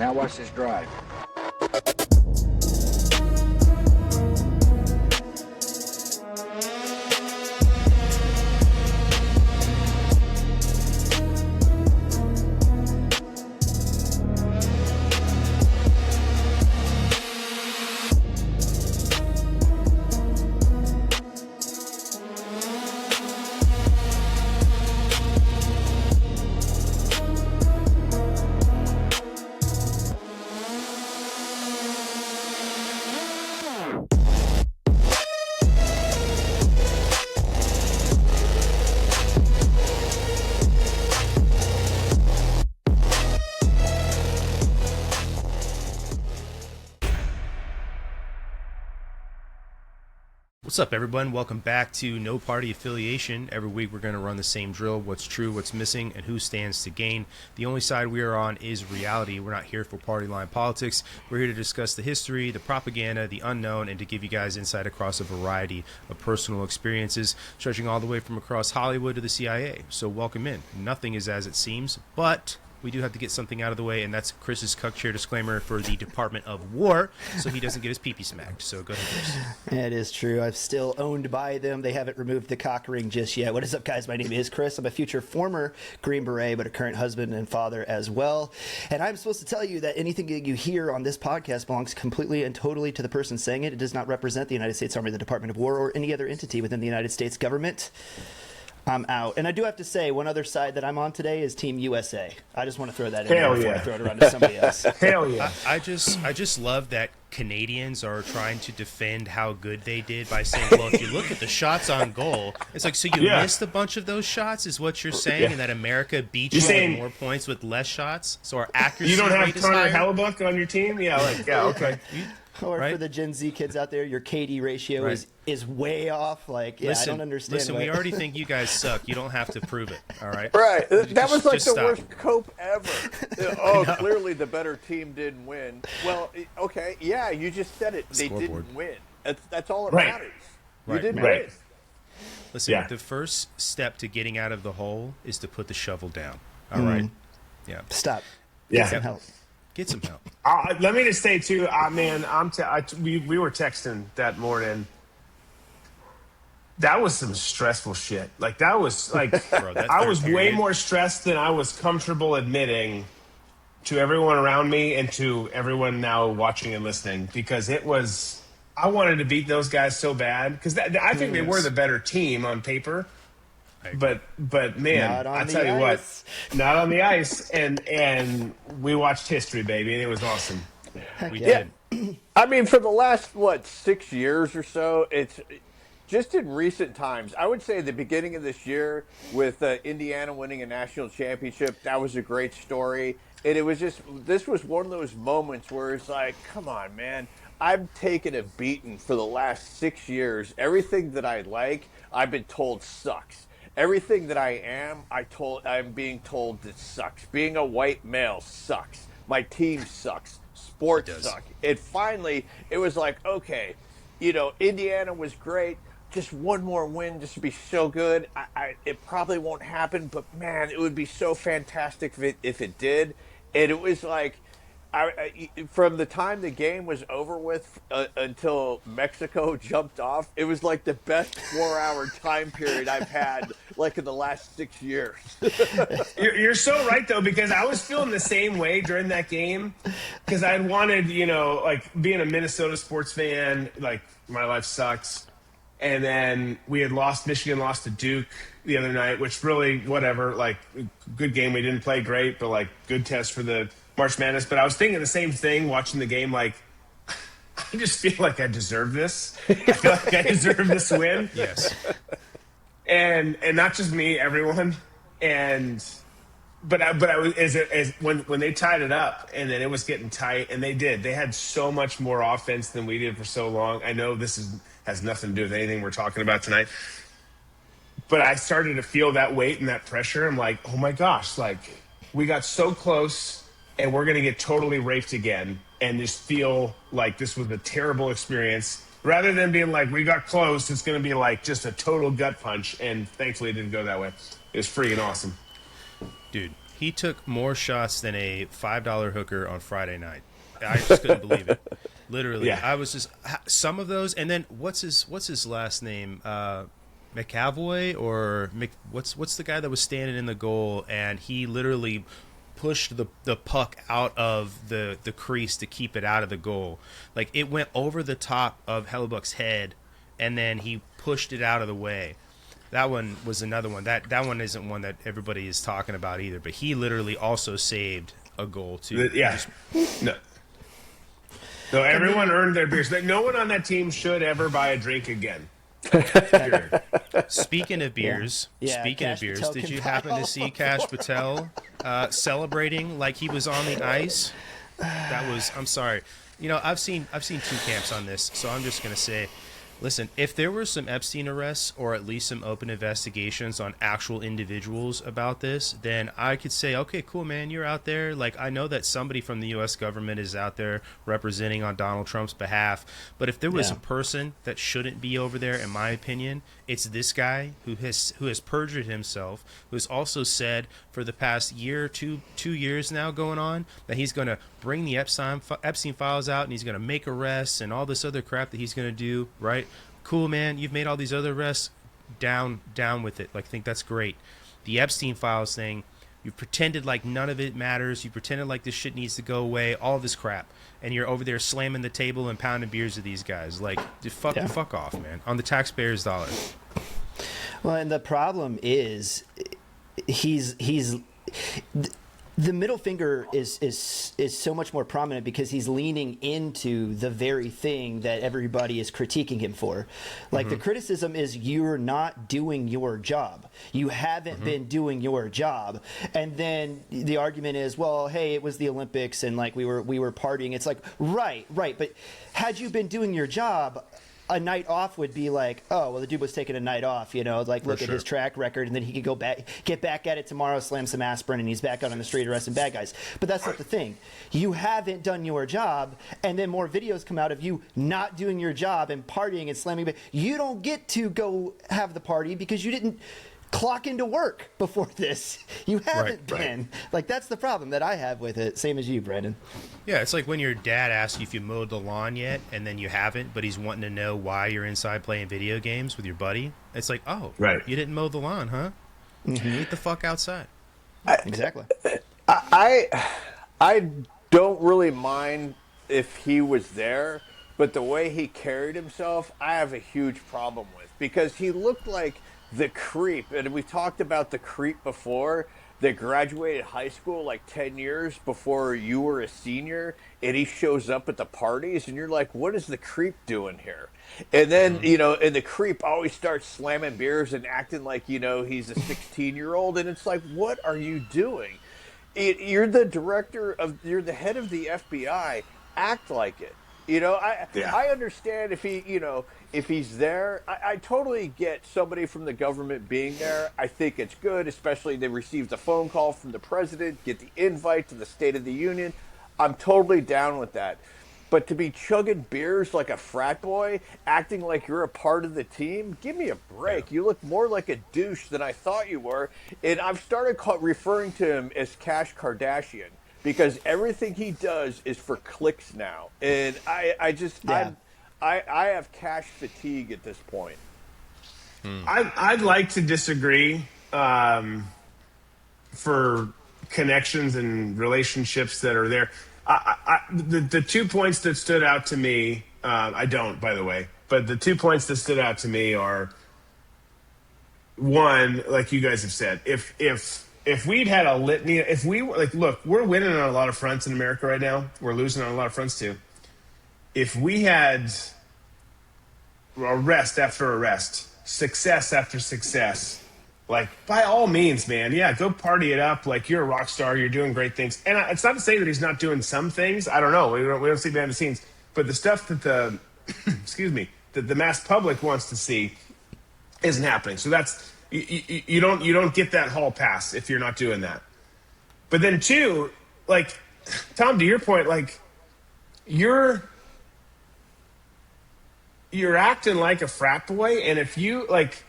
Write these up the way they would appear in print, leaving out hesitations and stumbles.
Now watch this drive. What's up, everyone? Welcome back to No Party Affiliation. Every week we're going to run the same drill: what's true, what's missing, and who stands to gain. The only side we are on is reality. We're not here for party line politics. We're here to discuss the history, the propaganda, the unknown, and to give you guys insight across a variety of personal experiences, stretching all the way from across Hollywood to the CIA. So welcome in. Nothing is as it seems, but we do have to get something out of the way, and that's Chris's cuck chair disclaimer for the Department of War, so he doesn't get his pee-pee smacked. So go ahead, Chris. It is true. I'm still owned by them. They haven't removed the cock ring just yet. What is up, guys? My name is Chris. I'm a future former Green Beret, but a current husband and father as well. And I'm supposed to tell you that anything that you hear on this podcast belongs completely and totally to the person saying it. It does not represent the United States Army, the Department of War, or any other entity within the United States government. I'm out. And I do have to say, one other side that I'm on today is Team USA. I just want to throw that in there before I throw it around to somebody else. Hell yeah. I just love that Canadians are trying to defend how good they did by saying, well, if you look at the shots on goal, it's like, so you missed a bunch of those shots is what you're saying, and that America beat you on more points with less shots? So our accuracy You don't have rate is Connor higher? Hellebuck on your team? Yeah, okay. Or Right? for the Gen Z kids out there, your KD ratio is way off. Like, yeah, I don't understand. Listen, we already think you guys suck. You don't have to prove it, all right? Right. That was like the stop. worst cope ever. Oh, clearly the better team didn't win. Well, okay, yeah, you just said it. They didn't win. That's all that matters. You didn't win. Listen, the first step to getting out of the hole is to put the shovel down, all right? Yeah. Stop. Yeah. Get some help. Get some help. Let me just say, too, man, we were texting that morning. That was some stressful shit. Like, that was, like, Bro, I was way more stressed than I was comfortable admitting to everyone around me and to everyone now watching and listening, because it was, I wanted to beat those guys so bad, because I think they were the better team on paper. But man, I tell you what, not on the ice, and we watched history, baby, and it was awesome. We did. I mean, for the last, 6 years or so, it's just in recent times. I would say the beginning of this year with Indiana winning a national championship, that was a great story. And it was just, this was one of those moments where it's like, come on, man. I've taken a beating for the last 6 years. Everything that I like, I've been told sucks. Everything that I am, I'm being told that sucks. Being a white male sucks. My team sucks. Sports suck. And finally, it was like, okay, Indiana was great. Just one more win just to be so good. It probably won't happen, but man, it would be so fantastic if it did. And it was like, from the time the game was over with until Mexico jumped off, it was like the best 4-hour time period I've had, like in the last 6 years. You're so right, though, because I was feeling the same way during that game, because I wanted, like, being a Minnesota sports fan, like, my life sucks. And then Michigan lost to Duke the other night, which really, whatever, like, good game. We didn't play great, but, like, good test for the March Madness. But I was thinking the same thing watching the game, like, I just feel like I deserve this. I feel like I deserve this win. Yes. And not just me, everyone. But I was when they tied it up, and then it was getting tight, and they had so much more offense than we did for so long. I know this has nothing to do with anything we're talking about tonight, but I started to feel that weight and that pressure. I'm like, oh my gosh, like, we got so close, and we're gonna get totally raped again, and just feel like this was a terrible experience. Rather than being like, we got close, it's gonna be like just a total gut punch, and thankfully it didn't go that way. It was freaking awesome. Dude, He took more shots than a $5 hooker on Friday night. I just couldn't believe it. Literally, Yeah. I was just some of those, and then what's his last name? McAvoy or what's the guy that was standing in the goal, and he literally pushed the puck out of the crease to keep it out of the goal. Like, it went over the top of Hellebuck's head, and then he pushed it out of the way. That one was another one. That one isn't one that everybody is talking about either, but he literally also saved a goal too. Yeah. No. So everyone earned their beers. No one on that team should ever buy a drink again. Speaking of beers, Cash Patel did can you buy happen all to see Cash Patel celebrating like he was on the ice? That was, I'm sorry. You know, I've seen two camps on this, so I'm just gonna say, listen, if there were some Epstein arrests or at least some open investigations on actual individuals about this, then I could say, okay, cool, man, you're out there. Like, I know that somebody from the U.S. government is out there representing on Donald Trump's behalf. But if there was a person that shouldn't be over there, in my opinion, it's this guy who has perjured himself, who has also said for the past year, 2 years now going on, that he's going to bring the Epstein files out and he's going to make arrests and all this other crap that he's going to do, right? Cool, man, you've made all these other arrests, down with it. Like, I think that's great. The Epstein files thing, you've pretended like none of it matters. You pretended like this shit needs to go away, all this crap. And you're over there slamming the table and pounding beers with these guys. Like, fuck off, man, on the taxpayers' dollar. Well, and the problem is he's the middle finger is so much more prominent because he's leaning into the very thing that everybody is critiquing him for. Like, the criticism is you're not doing your job. You haven't been doing your job. And then the argument is, well, hey, it was the Olympics and like we were partying. It's like, right. But had you been doing your job, a night off would be like, oh, well, the dude was taking a night off, you know, like, look at his track record, and then he could get back at it tomorrow, slam some aspirin, and he's back out on the street arresting bad guys. But that's not the thing. You haven't done your job, and then more videos come out of you not doing your job and partying and slamming. But you don't get to go have the party because you didn't clock into work before this. You haven't been. Like, that's the problem that I have with it. Same as you, Brandon. Yeah, it's like when your dad asks you if you mowed the lawn yet, and then you haven't, but he's wanting to know why you're inside playing video games with your buddy. It's like, oh, you didn't mow the lawn, huh? Get the fuck outside. Exactly. I don't really mind if he was there, but the way he carried himself, I have a huge problem with, because he looked like the creep, and we talked about the creep before, that graduated high school like 10 years before you were a senior, and he shows up at the parties, and you're like, what is the creep doing here? And then, you know, and the creep always starts slamming beers and acting like, you know, he's a 16-year-old, and it's like, what are you doing? You're the you're the head of the FBI, act like it. You know, I understand if he, you know, if he's there. I totally get somebody from the government being there. I think it's good, especially they received a phone call from the president, get the invite to the State of the Union. I'm totally down with that. But to be chugging beers like a frat boy, acting like you're a part of the team, give me a break. You look more like a douche than I thought you were. And I've started referring to him as Cash Kardashian, because everything he does is for clicks now. And I have cash fatigue at this point. I'd like to disagree for connections and relationships that are there. The 2 points that stood out to me, I don't, by the way, but the 2 points that stood out to me are, one, like you guys have said, if we'd had a litany, if we were like, look, we're winning on a lot of fronts in America right now. We're losing on a lot of fronts too. If we had arrest after arrest, success after success, like, by all means, man, yeah, go party it up. Like, you're a rock star. You're doing great things. And it's not to say that he's not doing some things. I don't know. We don't see behind the scenes. But the stuff that the, that the mass public wants to see isn't happening. So that's, you don't get that hall pass if you're not doing that. But then two, like, Tom, to your point, like, you're acting like a frat boy, and if you, like,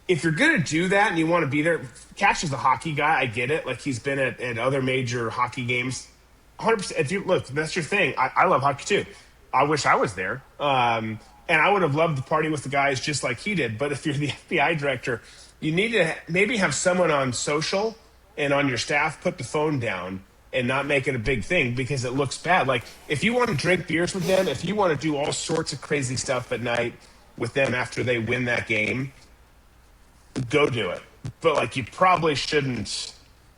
if you're going to do that and you want to be there, Cash is a hockey guy. I get it. Like, he's been at other major hockey games. 100%. If you look, that's your thing. I love hockey too. I wish I was there. And I would have loved to party with the guys just like he did. But if you're the FBI director, you need to maybe have someone on social and on your staff put the phone down and not make it a big thing, because it looks bad. Like, if you want to drink beers with them, if you want to do all sorts of crazy stuff at night with them after they win that game, go do it. But, like, you probably shouldn't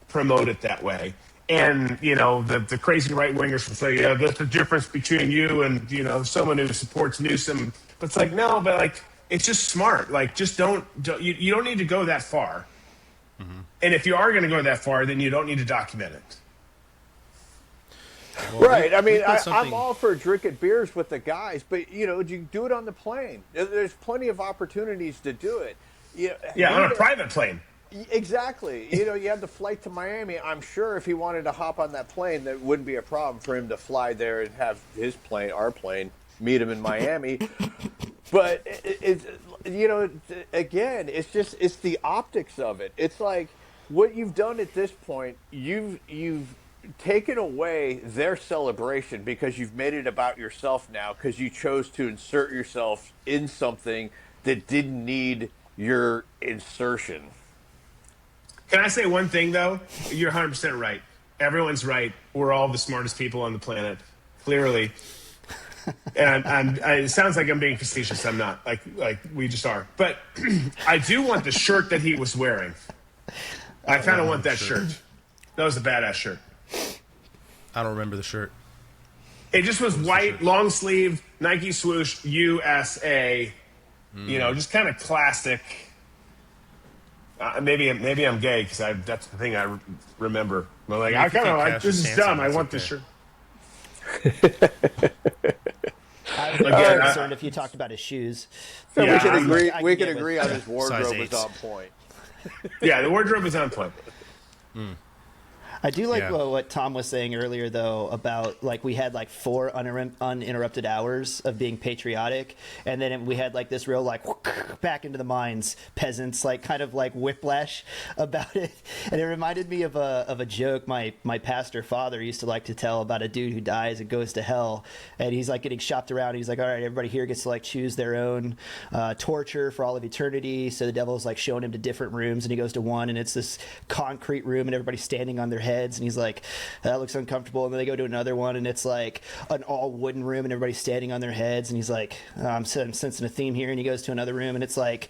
promote it that way. And, you know, the crazy right-wingers will say, yeah, that's the difference between you and, you know, someone who supports Newsom. But it's like, no, but, like, it's just smart. Like, just don't you don't need to go that far. Mm-hmm. And if you are going to go that far, then you don't need to document it. Well, right. I mean, I'm all for drinking beers with the guys, but, you know, you do it on the plane. There's plenty of opportunities to do it. Yeah, on a private plane. Exactly. You know, you had the flight to Miami. I'm sure if he wanted to hop on that plane, that wouldn't be a problem for him to fly there and have his plane, our plane, meet him in Miami. But it's, you know, again, it's the optics of it. It's like what you've done at this point. You've taken away their celebration because you've made it about yourself now, because you chose to insert yourself in something that didn't need your insertion. Can I say one thing, though? You're 100% right. Everyone's right. We're all the smartest people on the planet, clearly. And it sounds like I'm being facetious. I'm not. Like we just are. But I do want the shirt that he was wearing. I kind of want that shirt. That was a badass shirt. I don't remember the shirt. It just was white, long sleeve, Nike swoosh, USA. You know, just kind of classic. Maybe I'm gay because that's the thing I remember. I'm like, I kind of like, this is dumb. I want this shirt. I would be more concerned if you talked about his shoes. So yeah, we can agree on his wardrobe was on point. Yeah, the wardrobe was on point. I do like what Tom was saying earlier, though, about like we had like 4 uninterrupted hours of being patriotic, and then we had like this real like back into the mines peasants, like kind of like whiplash about it. And it reminded me of a joke my pastor father used to like to tell about a dude who dies and goes to hell, and he's like getting shopped around. He's like, all right, everybody here gets to like choose their own torture for all of eternity. So the devil's like showing him to different rooms, and he goes to one, and it's this concrete room, and everybody's standing on their heads, and he's like, that looks uncomfortable. And then they go to another one, and it's like an all wooden room, and everybody's standing on their heads, and he's like, I'm sensing a theme here. And he goes to another room, and it's like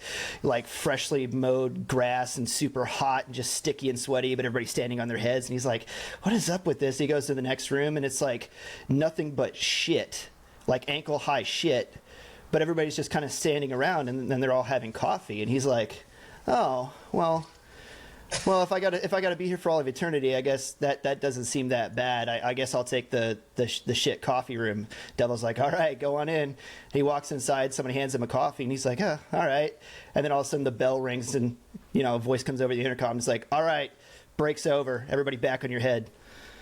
freshly mowed grass and super hot and just sticky and sweaty, but everybody's standing on their heads, and he's like, what is up with this? He goes to the next room, and it's like nothing but shit, like ankle high shit, but everybody's just kind of standing around, and then they're all having coffee, and he's like, oh, well, if I gotta be here for all of eternity, I guess that doesn't seem that bad. I guess I'll take the shit coffee room. Devil's like, all right, go on in. He walks inside. Somebody hands him a coffee, and he's like, all right. And then all of a sudden the bell rings, and a voice comes over the intercom. It's like, all right, break's over. Everybody back on your head.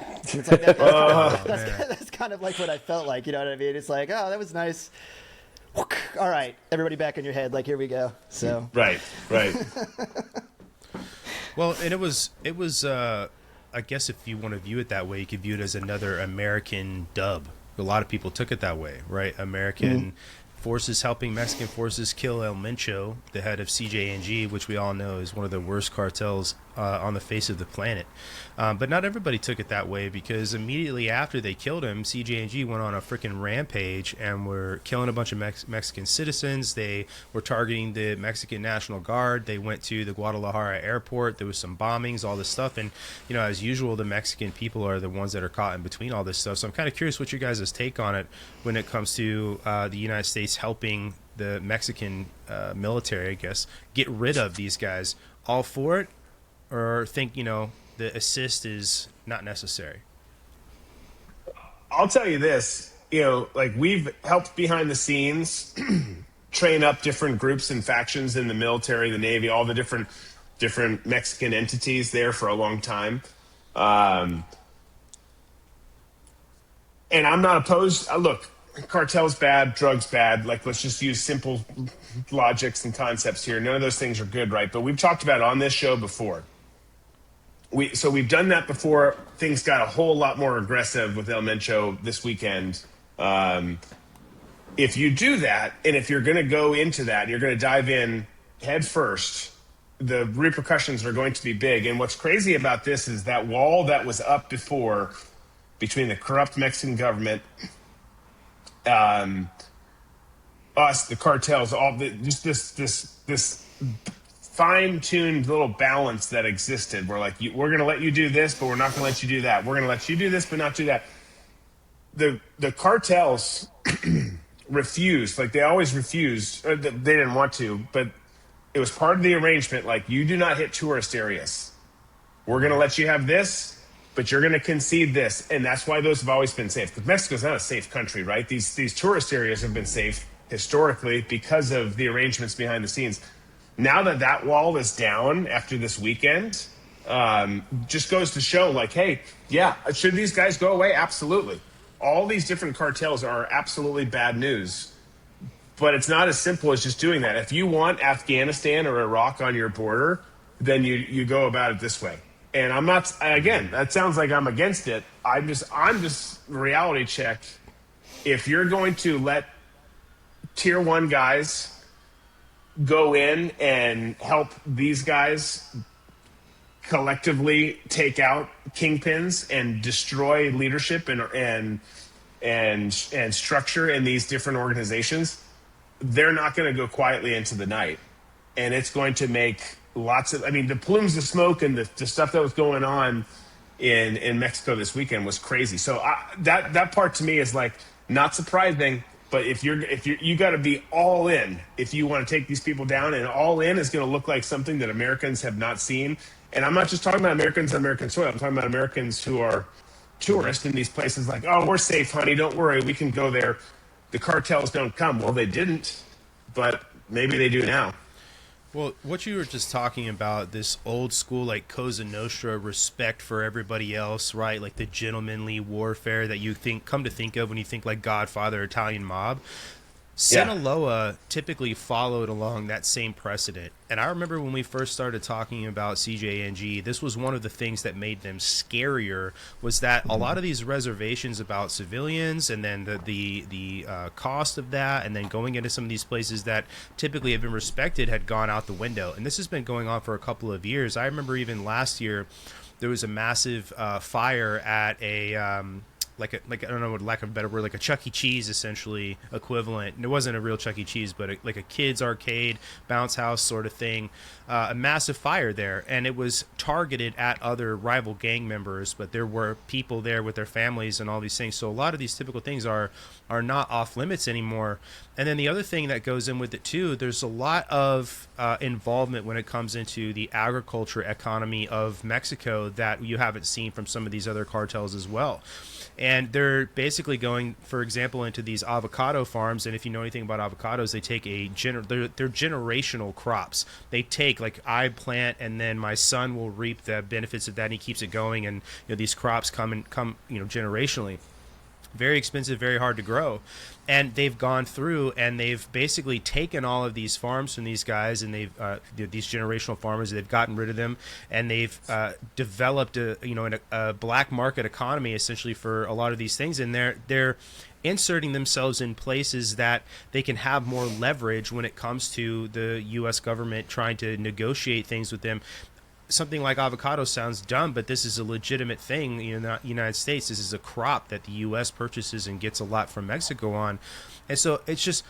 And it's like that's kind of like what I felt like. You know what I mean? It's like, oh, that was nice. All right, everybody back on your head. Like, here we go. So right. Well, and it was. I guess if you want to view it that way, you could view it as another American dub. A lot of people took it that way, right? American forces helping Mexican forces kill El Mencho, the head of CJNG, which we all know is one of the worst cartels on the face of the planet. But not everybody took it that way, because immediately after they killed him, CJNG went on a freaking rampage and were killing a bunch of Mexican citizens. They were targeting the Mexican National Guard. They went to the Guadalajara airport. There was some bombings, all this stuff. And, as usual, the Mexican people are the ones that are caught in between all this stuff. So I'm kind of curious what your guys' take on it when it comes to the United States helping the Mexican military, I guess, get rid of these guys. All for it? Or think, the assist is not necessary? I'll tell you this, like we've helped behind the scenes train up different groups and factions in the military, the Navy, all the different Mexican entities there for a long time. And I'm not opposed. Look, cartel's bad, drugs bad. Like, let's just use simple logics and concepts here. None of those things are good, right? But we've talked about it on this show before. We've done that before. Things got a whole lot more aggressive with El Mencho this weekend. If you do that, and if you're going to go into that, you're going to dive in head first, the repercussions are going to be big. And what's crazy about this is that wall that was up before between the corrupt Mexican government, us, the cartels, just this fine-tuned little balance that existed. We're like, we're going to let you do this, but we're not going to let you do that. We're going to let you do this, but not do that. The cartels refused, like they always refused. Or they didn't want to, but it was part of the arrangement. Like, you do not hit tourist areas. We're going to let you have this, but you're going to concede this. And that's why those have always been safe. Because Mexico's not a safe country, right? These tourist areas have been safe historically because of the arrangements behind the scenes. Now that wall is down after this weekend, just goes to show, like, hey, yeah, should these guys go away? Absolutely. All these different cartels are absolutely bad news. But it's not as simple as just doing that. If you want Afghanistan or Iraq on your border, then you go about it this way. And I'm not, again, that sounds like I'm against it. I'm just reality check. If you're going to let tier one guys go in and help these guys collectively take out kingpins and destroy leadership and structure in these different organizations, they're not going to go quietly into the night. And it's going to make lots of, I mean, the plumes of smoke and the stuff that was going on in Mexico this weekend was crazy. So that part to me is like not surprising. But if you got to be all in if you want to take these people down, and all in is going to look like something that Americans have not seen. And I'm not just talking about Americans on American soil. I'm talking about Americans who are tourists in these places. Like, oh, we're safe, honey. Don't worry, we can go there. The cartels don't come. Well, they didn't, but maybe they do now. Well, what you were just talking about, this old school, like, Cosa Nostra respect for everybody else, right? Like the gentlemanly warfare that you come to think of when you think like Godfather, Italian Mob. Sinaloa typically followed along that same precedent. And I remember when we first started talking about CJNG, this was one of the things that made them scarier, was that a lot of these reservations about civilians and then the cost of that, and then going into some of these places that typically have been respected, had gone out the window. And this has been going on for a couple of years. I remember even last year, there was a massive fire at a... like I don't know, lack of a better word, like a Chuck E. Cheese essentially equivalent. And it wasn't a real Chuck E. Cheese, but like a kids arcade, bounce house sort of thing. A massive fire there, and it was targeted at other rival gang members, but there were people there with their families and all these things. So a lot of these typical things are not off limits anymore. And then the other thing that goes in with it too, there's a lot of involvement when it comes into the agriculture economy of Mexico that you haven't seen from some of these other cartels as well. And they're basically going, for example, into these avocado farms. And if you know anything about avocados, they take they're generational crops. They take, like, I plant and then my son will reap the benefits of that, and he keeps it going. And these crops come generationally. Very expensive, very hard to grow. And they've gone through and they've basically taken all of these farms from these guys, and they've these generational farmers, they've gotten rid of them, and they've developed a black market economy essentially for a lot of these things. And they're inserting themselves in places that they can have more leverage when it comes to the U.S. government trying to negotiate things with them. Something like avocado sounds dumb, but this is a legitimate thing in the United States. This is a crop that the U.S. purchases and gets a lot from Mexico on. And so it's just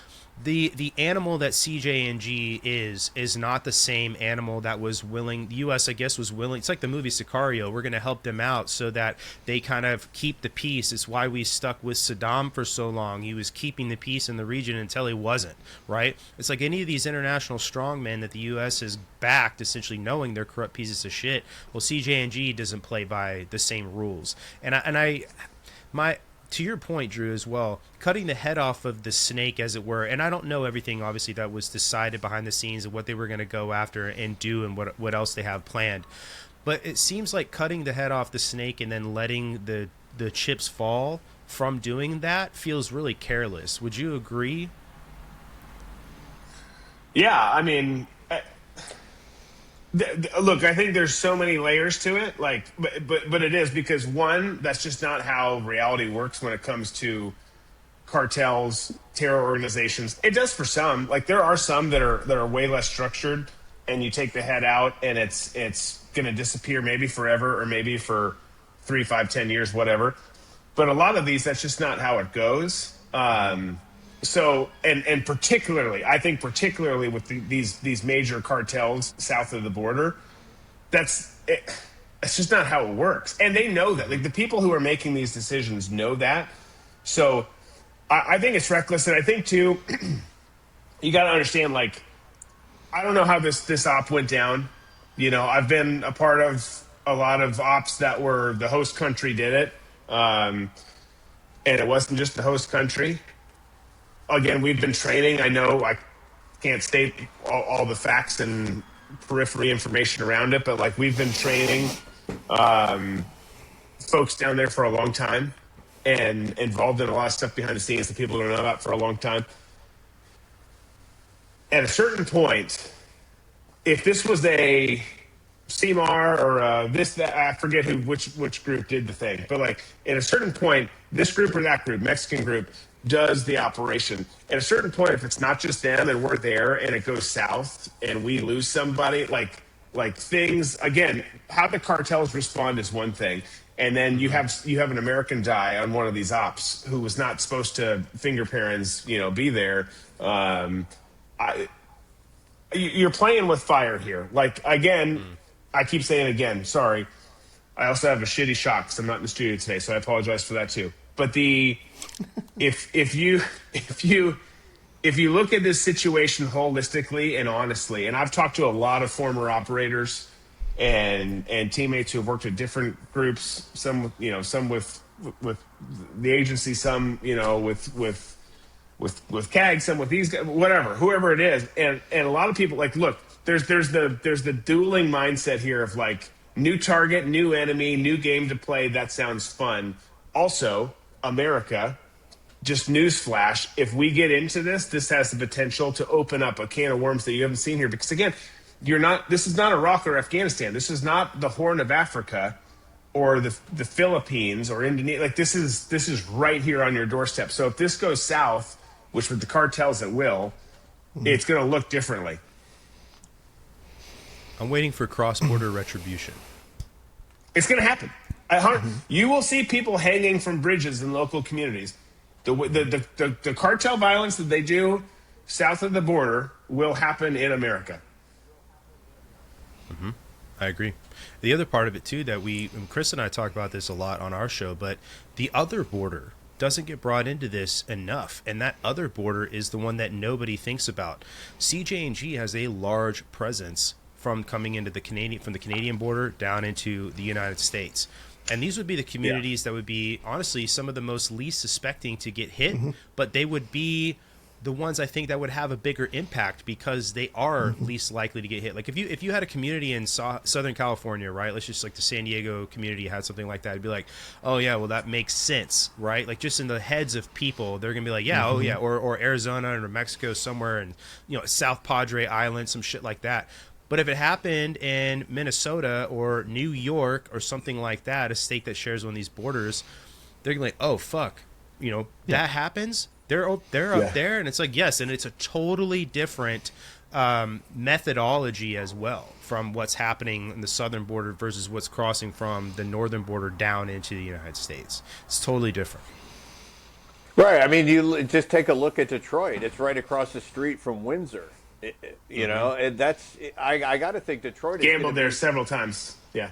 the animal that CJNG is not the same animal that was willing. The U.S., I guess, was willing. It's like the movie Sicario. We're going to help them out so that they kind of keep the peace. It's why we stuck with Saddam for so long. He was keeping the peace in the region until he wasn't, right? It's like any of these international strongmen that the U.S. has backed, essentially knowing they're corrupt pieces of shit. Well, CJNG doesn't play by the same rules. To your point, Drew, as well, cutting the head off of the snake, as it were, and I don't know everything, obviously, that was decided behind the scenes and what they were going to go after and do and what else they have planned. But it seems like cutting the head off the snake and then letting the the chips fall from doing that feels really careless. Would you agree? Yeah, I mean, look, I think there's so many layers to it. Like, but it is because one, that's just not how reality works when it comes to cartels, terror organizations. It does for some. Like, there are some that are way less structured, and you take the head out, and it's going to disappear maybe forever or maybe for 3, 5, 10 years, whatever. But a lot of these, that's just not how it goes. So, and particularly, I think particularly with these major cartels south of the border, that's just not how it works. And they know that. Like, the people who are making these decisions know that. So I think it's reckless. And I think, too, you got to understand, like, I don't know how this op went down. You know, I've been a part of a lot of ops that were the host country did it. And it wasn't just the host country. Again, we've been training. I know I can't state all the facts and periphery information around it, but like we've been training folks down there for a long time and involved in a lot of stuff behind the scenes that people don't know about for a long time. At a certain point, if this was a CMAR or that, I forget which group did the thing, but like at a certain point, this group or that group, Mexican group, does the operation. At a certain point, if it's not just them and we're there and it goes south and we lose somebody, like things, again, how the cartels respond is one thing. And then you have an American die on one of these ops who was not supposed to finger parents, be there. You're playing with fire here. Like, again, I keep saying again, sorry. I also have a shitty shock because I'm not in the studio today, so I apologize for that too. But if you look at this situation holistically and honestly, and I've talked to a lot of former operators and teammates who have worked with different groups, some with the agency, some with CAG, some with these guys, whoever it is, and a lot of people like, look, there's the dueling mindset here of like new target, new enemy, new game to play. That sounds fun. Also, America, just newsflash, if we get into this has the potential to open up a can of worms that you haven't seen here. Because again, this is not Iraq or Afghanistan. This is not the Horn of Africa or the Philippines or Indonesia. Like this is right here on your doorstep. So if this goes south, which with the cartels it will, it's going to look differently. I'm waiting for cross-border retribution. It's going to happen. You will see people hanging from bridges in local communities. The cartel violence that they do south of the border will happen in America. Mm-hmm. I agree. The other part of it too that Chris and I talk about this a lot on our show, but the other border doesn't get brought into this enough, and that other border is the one that nobody thinks about. CJNG has a large presence from coming into the Canadian border down into the United States. And these would be the communities that would be, honestly, some of the most least suspecting to get hit, but they would be the ones I think that would have a bigger impact because they are least likely to get hit. Like if you had a community in Southern California, right? Let's just like the San Diego community had something like that. It'd be like, oh yeah, well that makes sense, right? Like just in the heads of people, they're gonna be like, yeah, oh yeah, or Arizona or Mexico somewhere, and South Padre Island, some shit like that. But if it happened in Minnesota or New York or something like that, a state that shares one of these borders, they're gonna be like, oh fuck, that happens. They're up there, and it's like, yes, and it's a totally different methodology as well from what's happening in the southern border versus what's crossing from the northern border down into the United States. It's totally different. Right. I mean, you just take a look at Detroit. It's right across the street from Windsor. And that's I got to think Detroit is gambled there several times. Yeah.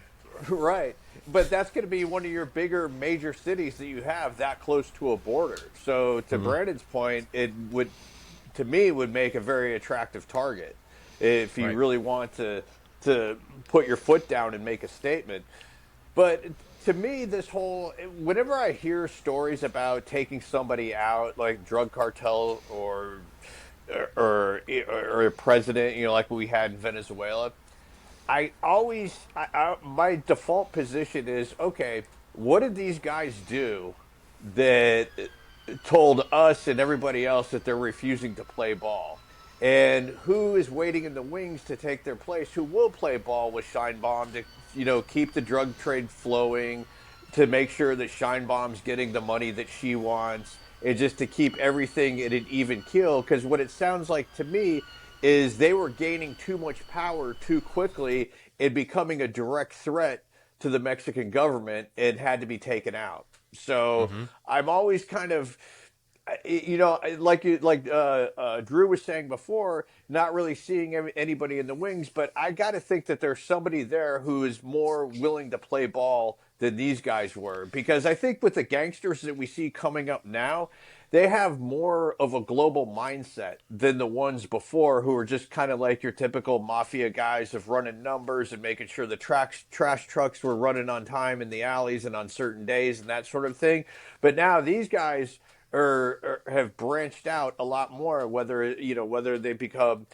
Right. But that's going to be one of your bigger major cities that you have that close to a border. So to Brandon's point, it would make a very attractive target if you really want to put your foot down and make a statement. But to me, whenever I hear stories about taking somebody out, like drug cartel or a president, like we had in Venezuela, my default position is, okay, what did these guys do that told us and everybody else that they're refusing to play ball? And who is waiting in the wings to take their place? Who will play ball with Scheinbaum to, keep the drug trade flowing, to make sure that Scheinbaum's getting the money that she wants, and just to keep everything at an even keel? Because what it sounds like to me is they were gaining too much power too quickly and becoming a direct threat to the Mexican government and had to be taken out. So I'm always kind of, Drew was saying before, not really seeing anybody in the wings, but I got to think that there's somebody there who is more willing to play ball than these guys were. Because I think with the gangsters that we see coming up now, they have more of a global mindset than the ones before, who are just kind of like your typical mafia guys of running numbers and making sure the trash trucks were running on time in the alleys and on certain days and that sort of thing. But now these guys have branched out a lot more, whether they become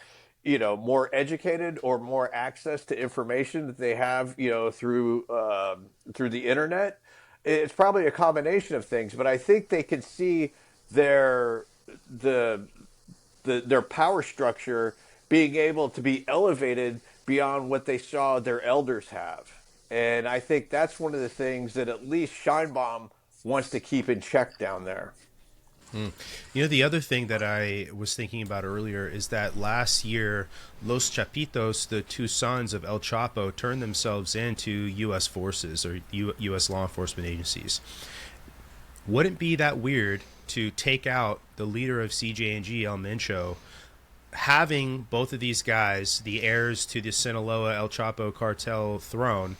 more educated or more access to information that they have through the internet. It's probably a combination of things, but I think they can see their power structure being able to be elevated beyond what they saw their elders have. And I think that's one of the things that at least Scheinbaum wants to keep in check down there. The other thing that I was thinking about earlier is that last year, Los Chapitos, the two sons of El Chapo, turned themselves into U.S. forces or U.S. law enforcement agencies. Wouldn't it be that weird to take out the leader of CJNG, El Mencho, having both of these guys, the heirs to the Sinaloa El Chapo cartel throne,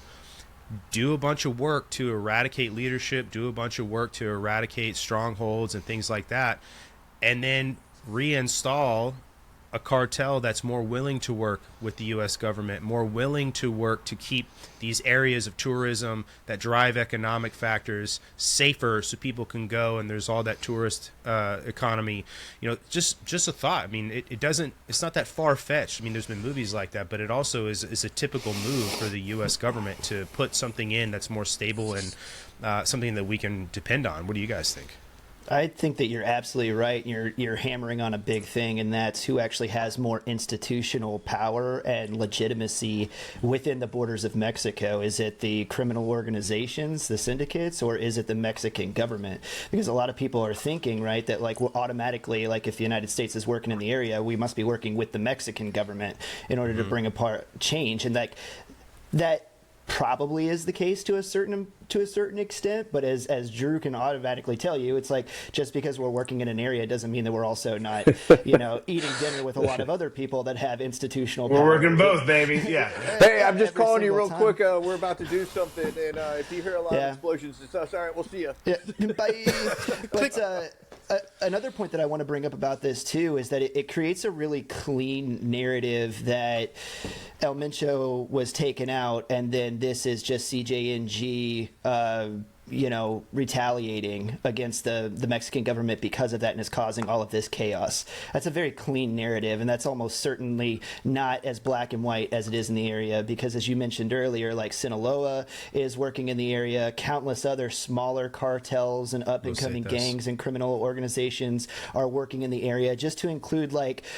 do a bunch of work to eradicate leadership, do a bunch of work to eradicate strongholds and things like that, and then reinstall a cartel that's more willing to work with the U.S. government, more willing to work to keep these areas of tourism that drive economic factors safer so people can go and there's all that tourist economy. Just a thought. I mean, it's not that far-fetched. I mean, there's been movies like that, but it also is a typical move for the U.S. government to put something in that's more stable and something that we can depend on. What do you guys think? I think that you're absolutely right. You're hammering on a big thing, and that's who actually has more institutional power and legitimacy within the borders of Mexico. Is it the criminal organizations, the syndicates, or is it the Mexican government? Because a lot of people are thinking, right, that we're automatically, if the United States is working in the area, we must be working with the Mexican government in order to bring about change, and that probably is the case to a certain extent, but as Drew can automatically tell you, it's just because we're working in an area doesn't mean that we're also not eating dinner with a lot of other people that have institutional power. We're working both, baby. Yeah. Hey, I'm just calling you real quick. We're about to do something, and if you hear a lot of explosions, it's us. All right, we'll see you. Yeah. Bye. But another point that I want to bring up about this too is that it creates a really clean narrative that El Mencho was taken out, and then this is just CJNG retaliating against the Mexican government because of that and is causing all of this chaos. That's a very clean narrative, and that's almost certainly not as black and white as it is in the area, because as you mentioned earlier, Sinaloa is working in the area, countless other smaller cartels and up-and-coming gangs and criminal organizations are working in the area, just to include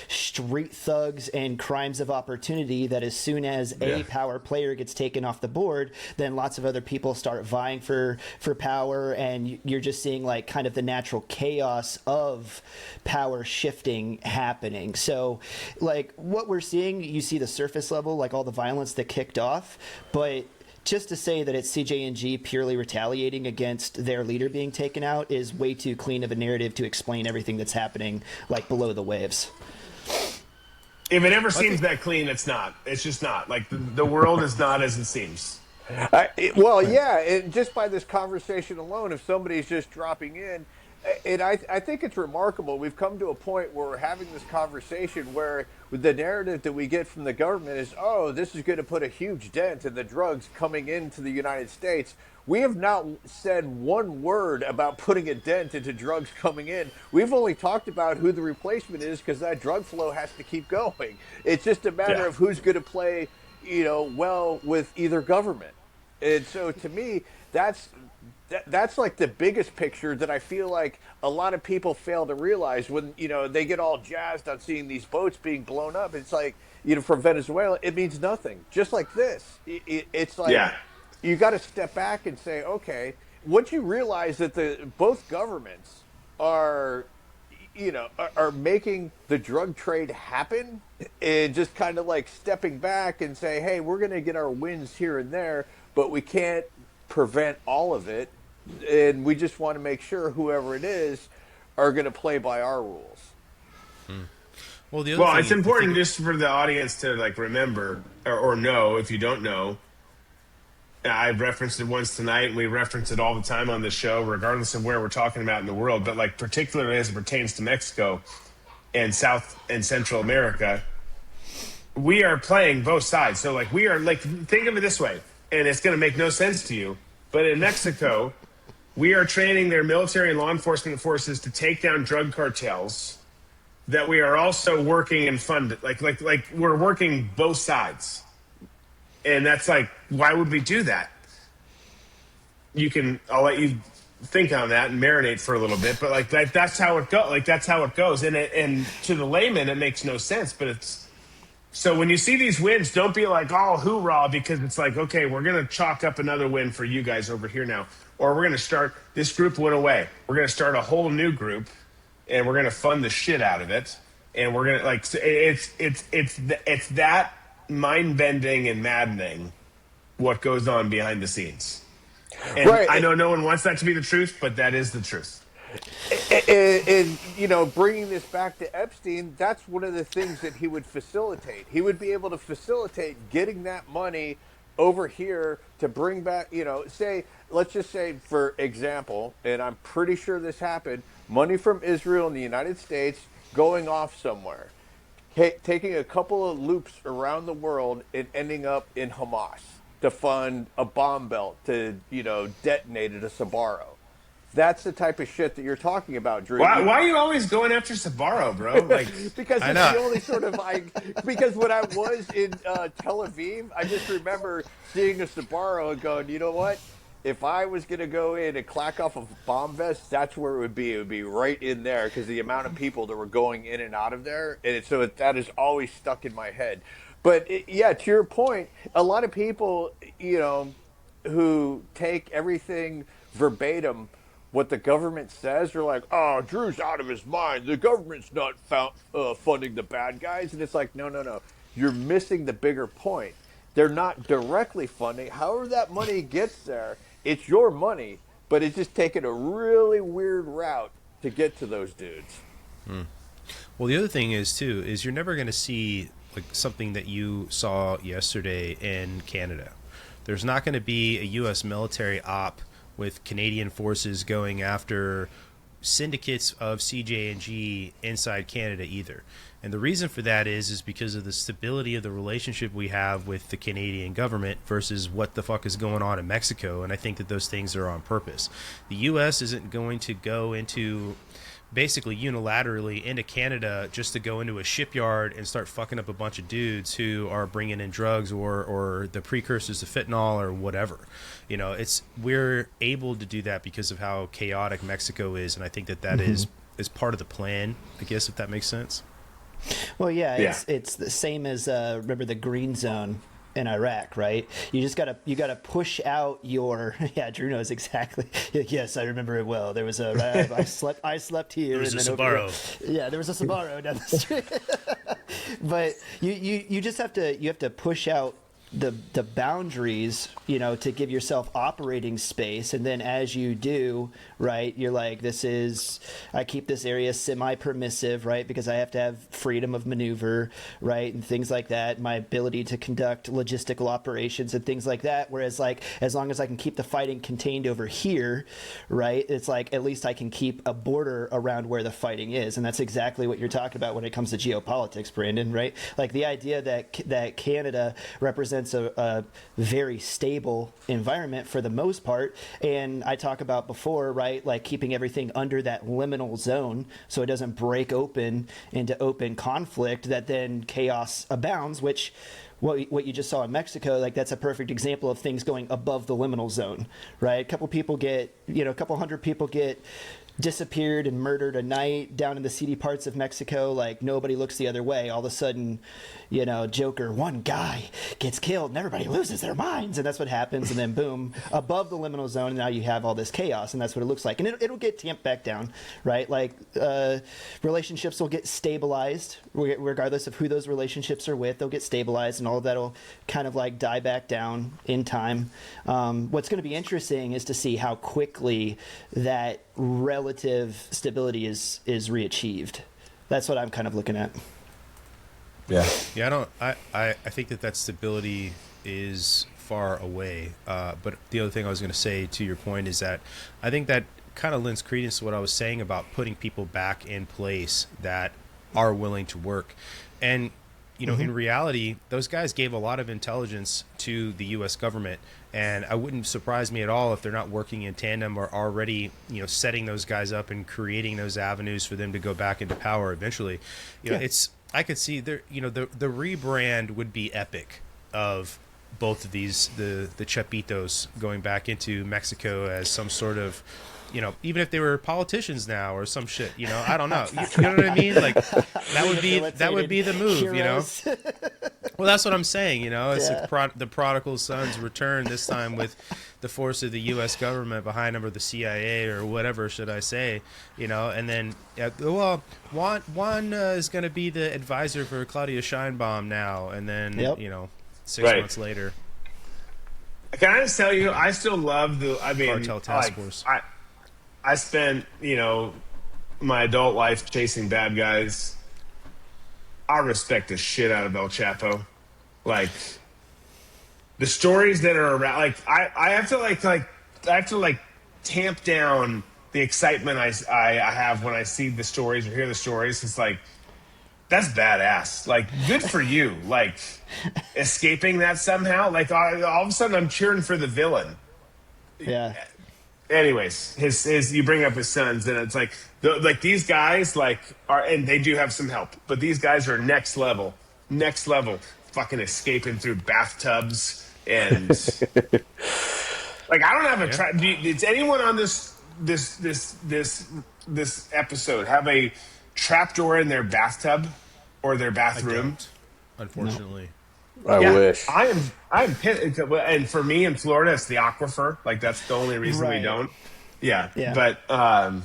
street thugs and crimes of opportunity that as soon as a power player gets taken off the board, then lots of other people start vying for power, and you're just seeing kind of the natural chaos of power shifting happening. So what we're seeing, you see the surface level, all the violence that kicked off, but just to say that it's CJNG purely retaliating against their leader being taken out is way too clean of a narrative to explain everything that's happening below the waves. If it ever seems that clean, it's not. It's just not. The world is not as it seems. And just by this conversation alone, if somebody's just dropping in, and I think it's remarkable. We've come to a point where we're having this conversation where the narrative that we get from the government is, oh, this is going to put a huge dent in the drugs coming into the United States. We have not said one word about putting a dent into drugs coming in. We've only talked about who the replacement is because that drug flow has to keep going. It's just a matter of who's going to play, well with either government. And so to me, that's that's like the biggest picture that I feel like a lot of people fail to realize when, they get all jazzed on seeing these boats being blown up. It's like, from Venezuela, it means nothing. Just like this. It's like Yeah. you got to step back and say, okay, once you realize that both governments are are making the drug trade happen, and just kind of like stepping back and say, hey, we're going to get our wins here and there, but we can't prevent all of it, and we just want to make sure whoever it is are going to play by our rules. Well, the other thing it's important just for the audience to like remember or know, if you don't know. I referenced it once tonight, and we reference it all the time on the show, regardless of where we're talking about in the world. But like particularly as it pertains to Mexico and South and Central America, we are playing both sides. So like we are like, think of it this way, and it's going to make no sense to you. But in Mexico, we are training their military and law enforcement forces to take down drug cartels. That we are also working and funded, like we're working both sides. And that's like, why would we do that? I'll let you think on that and marinate for a little bit, but like that's how it goes. Like that's how it goes. And to the layman, it makes no sense. But it's so when you see these wins, don't be like, oh, hoorah, because it's like, okay, we're gonna chalk up another win for you guys over here now, or we're gonna start. This group went away. We're gonna start a whole new group, and we're gonna fund the shit out of it, and we're gonna like it's that mind-bending and maddening what goes on behind the scenes. And right. I know no one wants that to be the truth, but that is the truth. And bringing this back to Epstein, that's one of the things that he would facilitate. He would be able to facilitate getting that money over here to bring back, let's just say, for example, and I'm pretty sure this happened, money from Israel and the United States going off somewhere, taking a couple of loops around the world and ending up in Hamas to fund a bomb belt to, detonate at a Sbarro. That's the type of shit that you're talking about, Drew. Why are you always going after Sbarro, bro? Like, because it's the only sort of because when I was in Tel Aviv, I just remember seeing a Sbarro and going, you know what? If I was going to go in and clack off a bomb vest, that's where it would be. It would be right in there because the amount of people that were going in and out of there. And that is always stuck in my head. But, to your point, a lot of people, who take everything verbatim, what the government says, are like, oh, Drew's out of his mind. The government's not funding the bad guys. And it's like, no. You're missing the bigger point. They're not directly funding. However that money gets there, it's your money, but it's just taking a really weird route to get to those dudes. Well, the other thing is you're never going to see like something that you saw yesterday in Canada. There's not going to be a U.S. military op with Canadian forces going after syndicates of CJNG inside Canada either. And the reason for that is because of the stability of the relationship we have with the Canadian government versus what the fuck is going on in Mexico. And I think that those things are on purpose. The U.S. isn't going to go into basically unilaterally into Canada just to go into a shipyard and start fucking up a bunch of dudes who are bringing in drugs or the precursors to fentanyl or whatever. We're able to do that because of how chaotic Mexico is, and I think that is part of the plan, I guess, if that makes sense. Well, yeah. It's the same as remember the green zone in Iraq, right? You gotta push out your Drew knows exactly. Yes, I remember it well. There was I slept here. There was a Sbarro. There was a Sbarro down the street. But you just have to push out the boundaries, to give yourself operating space. And then as you do, right, you're like, I keep this area semi-permissive, right, because I have to have freedom of maneuver, right, and things like that, my ability to conduct logistical operations and things like that. Whereas, like, as long as I can keep the fighting contained over here, right, it's like at least I can keep a border around where the fighting is. And that's exactly what you're talking about when it comes to geopolitics, Brandon, right? Like the idea that Canada represents a very stable environment for the most part, and I talk about before, right, like keeping everything under that liminal zone so it doesn't break open into open conflict that then chaos abounds, which what you just saw in Mexico, like that's a perfect example of things going above the liminal zone, right? A couple hundred people get disappeared and murdered a night down in the seedy parts of Mexico. Like nobody looks the other way. All of a sudden, Joker, one guy gets killed and everybody loses their minds, and that's what happens. And then boom, above the liminal zone, and now you have all this chaos, and that's what it looks like. And it'll get tamped back down, right? Like relationships will get stabilized regardless of who those relationships are with. They'll get stabilized, and all of that'll kind of like die back down in time. What's going to be interesting is to see how quickly that relative stability is reachieved. That's what I'm kind of looking at. Yeah. I think that stability is far away. But the other thing I was going to say to your point is that I think that kind of lends credence to what I was saying about putting people back in place that are willing to work. And in reality, those guys gave a lot of intelligence to the U.S. government, and I wouldn't surprise me at all if they're not working in tandem or already, setting those guys up and creating those avenues for them to go back into power eventually. I could see there, the rebrand would be epic of both of these, the Chapitos going back into Mexico as some sort of, even if they were politicians now or some shit, I don't know. You know what I mean? Like that would be the move, heroes. Well, that's what I'm saying, It's like the prodigal son's return, this time with the force of the U.S. government behind him, or the CIA or whatever, should I say, and then, Juan is going to be the advisor for Claudia Sheinbaum now, and then, 6 months later. Can I just tell you, I still love Cartel task force. I spent, my adult life chasing bad guys. I respect the shit out of El Chapo. Like, the stories that are around, like, I have to tamp down the excitement I have when I see the stories or hear the stories. It's like, that's badass. Like, good for you. Like, escaping that somehow. Like, all of a sudden I'm cheering for the villain. Yeah. Anyways, his you bring up his sons, and it's like these guys are, and they do have some help, but these guys are next level, fucking escaping through bathtubs and like, I don't have a trap. Does anyone on this episode have a trapdoor in their bathtub or their bathroom? Unfortunately. No. I wish. I'm pissed. And for me in Florida, it's the aquifer. Like, that's the only reason we don't. Yeah. But I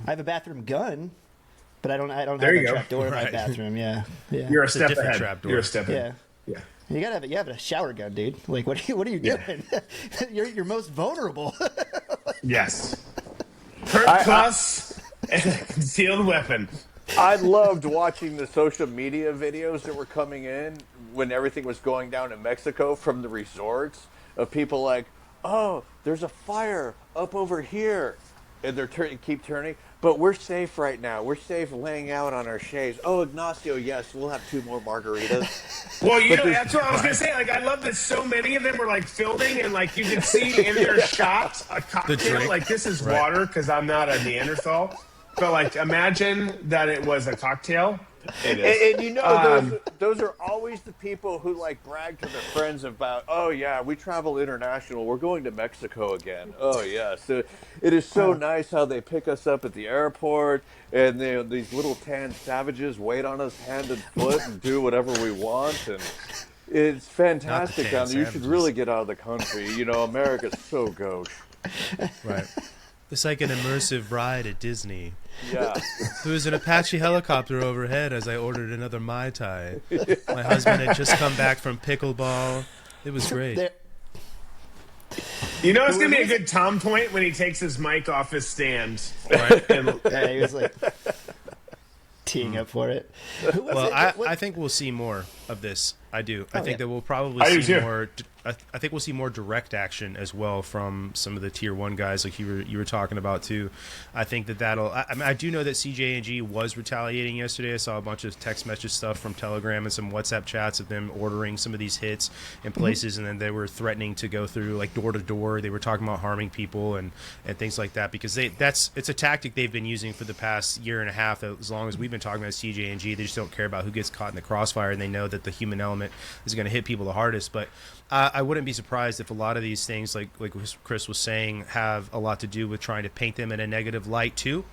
have a bathroom gun, but I don't have a trapdoor in my bathroom. Yeah. You're a step ahead. Trapdoor. You're a step ahead. Yeah. You gotta have a shower gun, dude. Like, what are you doing? You're most vulnerable. Yes. Kurt Plus and a concealed weapon. I loved watching the social media videos that were coming in when everything was going down in Mexico from the resorts, of people like, oh, there's a fire up over here. And they're keep turning. But we're safe right now. We're safe laying out on our shades. Oh, Ignacio, yes, we'll have 2 more margaritas. Well, that's what I was going to say. Like, I love that so many of them were, like, filming, and, like, you can see in their shots a cocktail. Like, this is water because I'm not a Neanderthal. But, like, imagine that it was a cocktail. It is. And those are always the people who, like, brag to their friends about, oh, yeah, we travel international. We're going to Mexico again. Oh, yeah. So it is so nice how they pick us up at the airport, and these little tan savages wait on us hand and foot and do whatever we want. And it's fantastic down there. You should really get out of the country. America's so gauche. Right. It's like an immersive ride at Disney. Yeah. There was an Apache helicopter overhead as I ordered another Mai Tai. My husband had just come back from pickleball. It was great. It's going to be a good Tom point when he takes his mic off his stand. Right? He was like teeing up for it. I think we'll see more of this. I do. I think that we'll probably see more. I think we'll see more direct action as well from some of the tier 1 guys, like you were talking about too. I think that'll. I do know that CJNG was retaliating yesterday. I saw a bunch of text message stuff from Telegram and some WhatsApp chats of them ordering some of these hits in places, and then they were threatening to go through like door to door. They were talking about harming people and things like that, because it's a tactic they've been using for the past year and a half. As long as we've been talking about CJNG, they just don't care about who gets caught in the crossfire, and they know that the human element element is going to hit people the hardest. But I wouldn't be surprised if a lot of these things, like Chris was saying, have a lot to do with trying to paint them in a negative light too,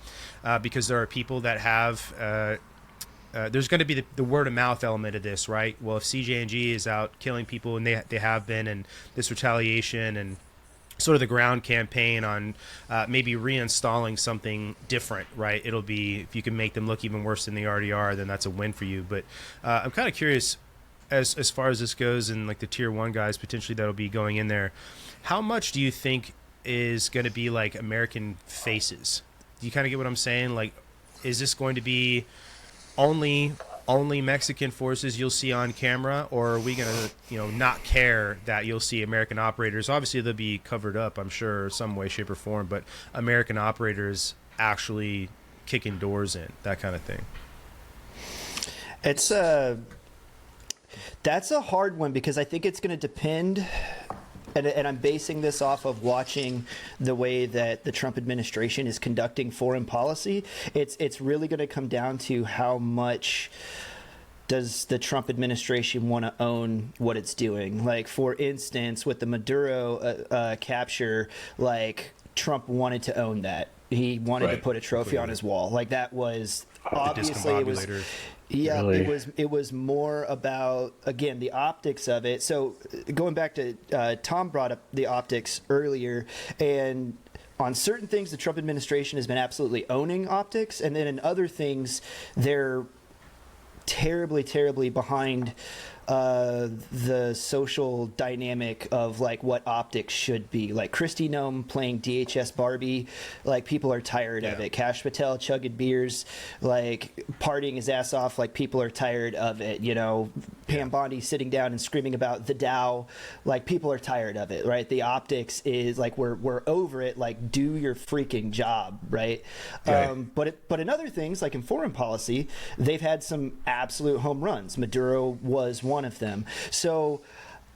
because there are people that have. There's going to be the word of mouth element of this, right? Well, if CJNG is out killing people, and they have been, and this retaliation and sort of the ground campaign on maybe reinstalling something different, right? It'll be, if you can make them look even worse than they already are, then that's a win for you. But I'm kind of curious, as far as this goes, and like the tier 1 guys potentially that'll be going in there, how much do you think is going to be like American faces? Do you kind of get what I'm saying? Like, is this going to be only Mexican forces you'll see on camera, or are we going to, not care that you'll see American operators? Obviously, they'll be covered up, I'm sure, some way, shape, or form, but American operators actually kicking doors in, that kind of thing. It's that's a hard one, because I think it's going to depend. And I'm basing this off of watching the way that the Trump administration is conducting foreign policy. It's really going to come down to how much does the Trump administration want to own what it's doing. Like, for instance, with the Maduro capture, like, Trump wanted to own that. He wanted to put a trophy on his wall. Like, that was obviously it was. Yeah, really? It was more about, again, the optics of it. So going back to Tom brought up the optics earlier, and on certain things the Trump administration has been absolutely owning optics, and then in other things they're terribly behind the social dynamic of like what optics should be. Like Kristi Noem playing DHS Barbie, like people are tired of it. Kash Patel chugging beers, like partying his ass off, like people are tired of it. Pam Bondi sitting down and screaming about the Dow, like people are tired of it, right? The optics is like we're over it. Like, do your freaking job, right? But in other things, like in foreign policy, they've had some absolute home runs. Maduro was one of them. So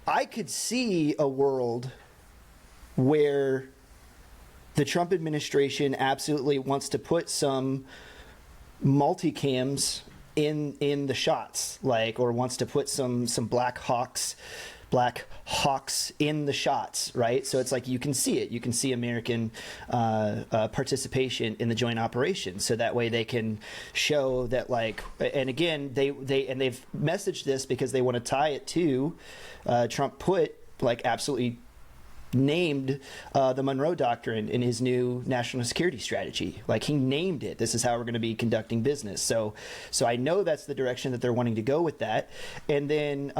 I could see a world where the Trump administration absolutely wants to put some multicams in the shots, like, or wants to put some Black Hawks in the shots, right? So it's like you can see it. You can see American participation in the joint operation. So that way they can show that, like, and again, they've messaged this because they want to tie it to Trump put, like, absolutely named the Monroe Doctrine in his new national security strategy. Like, he named it. This is how we're going to be conducting business. So I know that's the direction that they're wanting to go with that. And then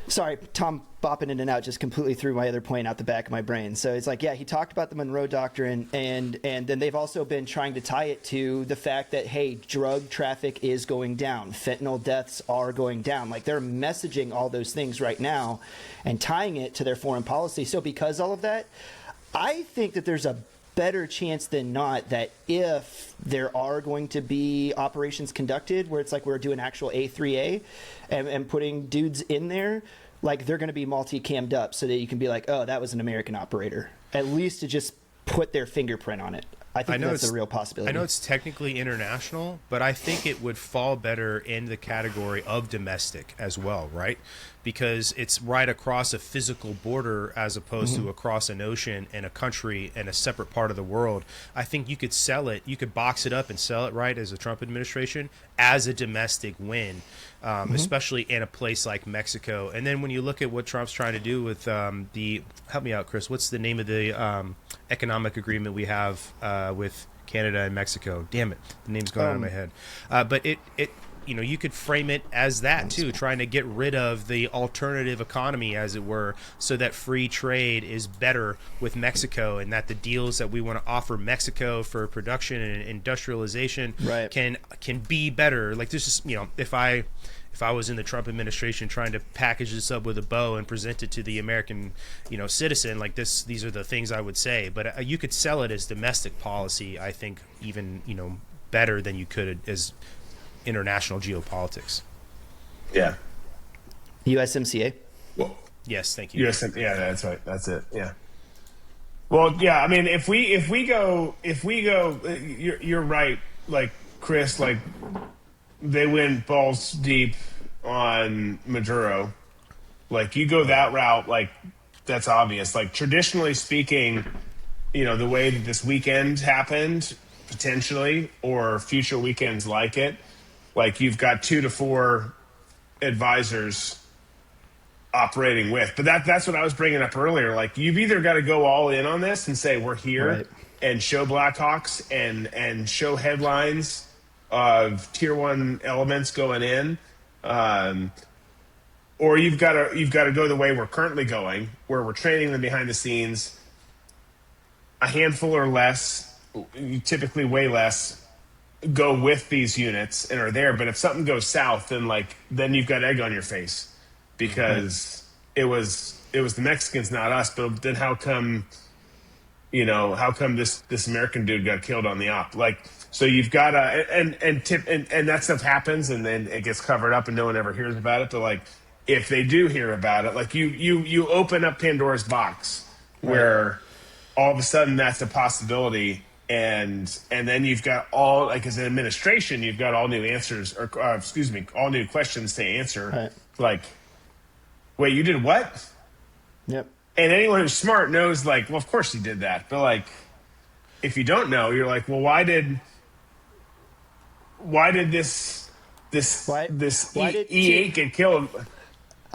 sorry, Tom bopping in and out just completely threw my other point out the back of my brain. So it's like, yeah, he talked about the Monroe Doctrine, and then they've also been trying to tie it to the fact that, hey, drug traffic is going down. Fentanyl deaths are going down. Like, they're messaging all those things right now and tying it to their foreign policy. So because all of that, I think that there's a better chance than not that if there are going to be operations conducted where it's like we're doing actual A3A and putting dudes in there, like, they're going to be multi-cammed up so that you can be like, oh, that was an American operator, at least to just put their fingerprint on it. I think that's a real possibility. I know it's technically international, but I think it would fall better in the category of domestic as well, right? Because it's right across a physical border as opposed to across an ocean in a country in a separate part of the world. I think you could sell it, you could box it up and sell it, right, as a Trump administration, as a domestic win, especially in a place like Mexico. And then when you look at what Trump's trying to do with help me out, Chris, what's the name of the economic agreement we have with Canada and Mexico? Damn it, the name's gone out of my head. But it you could frame it as that too, trying to get rid of the alternative economy, as it were, so that free trade is better with Mexico, and that the deals that we want to offer Mexico for production and industrialization can be better. Like, this is, if I was in the Trump administration trying to package this up with a bow and present it to the American, citizen, like this, these are the things I would say. But you could sell it as domestic policy, I think, even, better than you could as international geopolitics. Yeah. USMCA? Well, yes, thank you. Yeah, that's right. That's it. Yeah. Well, yeah, I mean, if we go, you're right, like, Chris, like, they went balls deep on Maduro, like you go that route, like that's obvious. Like traditionally speaking, the way that this weekend happened, potentially, or future weekends like it, like you've got 2 to 4 advisors operating with. But that's what I was bringing up earlier. Like you've either got to go all in on this and say we're here Right. and show Blackhawks and show headlines of tier 1 elements going in, or you've got to go the way we're currently going, where we're training them behind the scenes, a handful or less, typically way less, go with these units and are there. But if something goes south, then you've got egg on your face, because it was the Mexicans, not us. But then how come this American dude got killed on the op? Like, so you've got to and that stuff happens and then it gets covered up and no one ever hears about it. But like, if they do hear about it, like you open up Pandora's box where all of a sudden that's a possibility. And then you've got all, like, as an administration, you've got all new answers, or all new questions to answer. Right. Like, wait, you did what? Yep. And anyone who's smart knows, like, well, of course he did that. But like, if you don't know, you're like, well, why did this E8 get killed?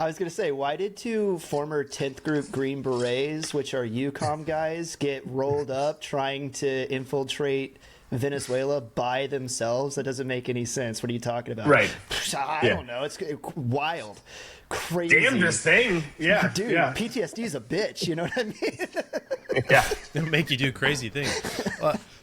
I was going to say, why did 2 former 10th Group Green Berets, which are UCOM guys, get rolled up trying to infiltrate Venezuela by themselves? That doesn't make any sense. What are you talking about? Right. I don't know. It's wild. Crazy. Damnedest thing. Yeah. Dude, yeah. PTSD is a bitch. You know what I mean? Yeah. It'll make you do crazy things.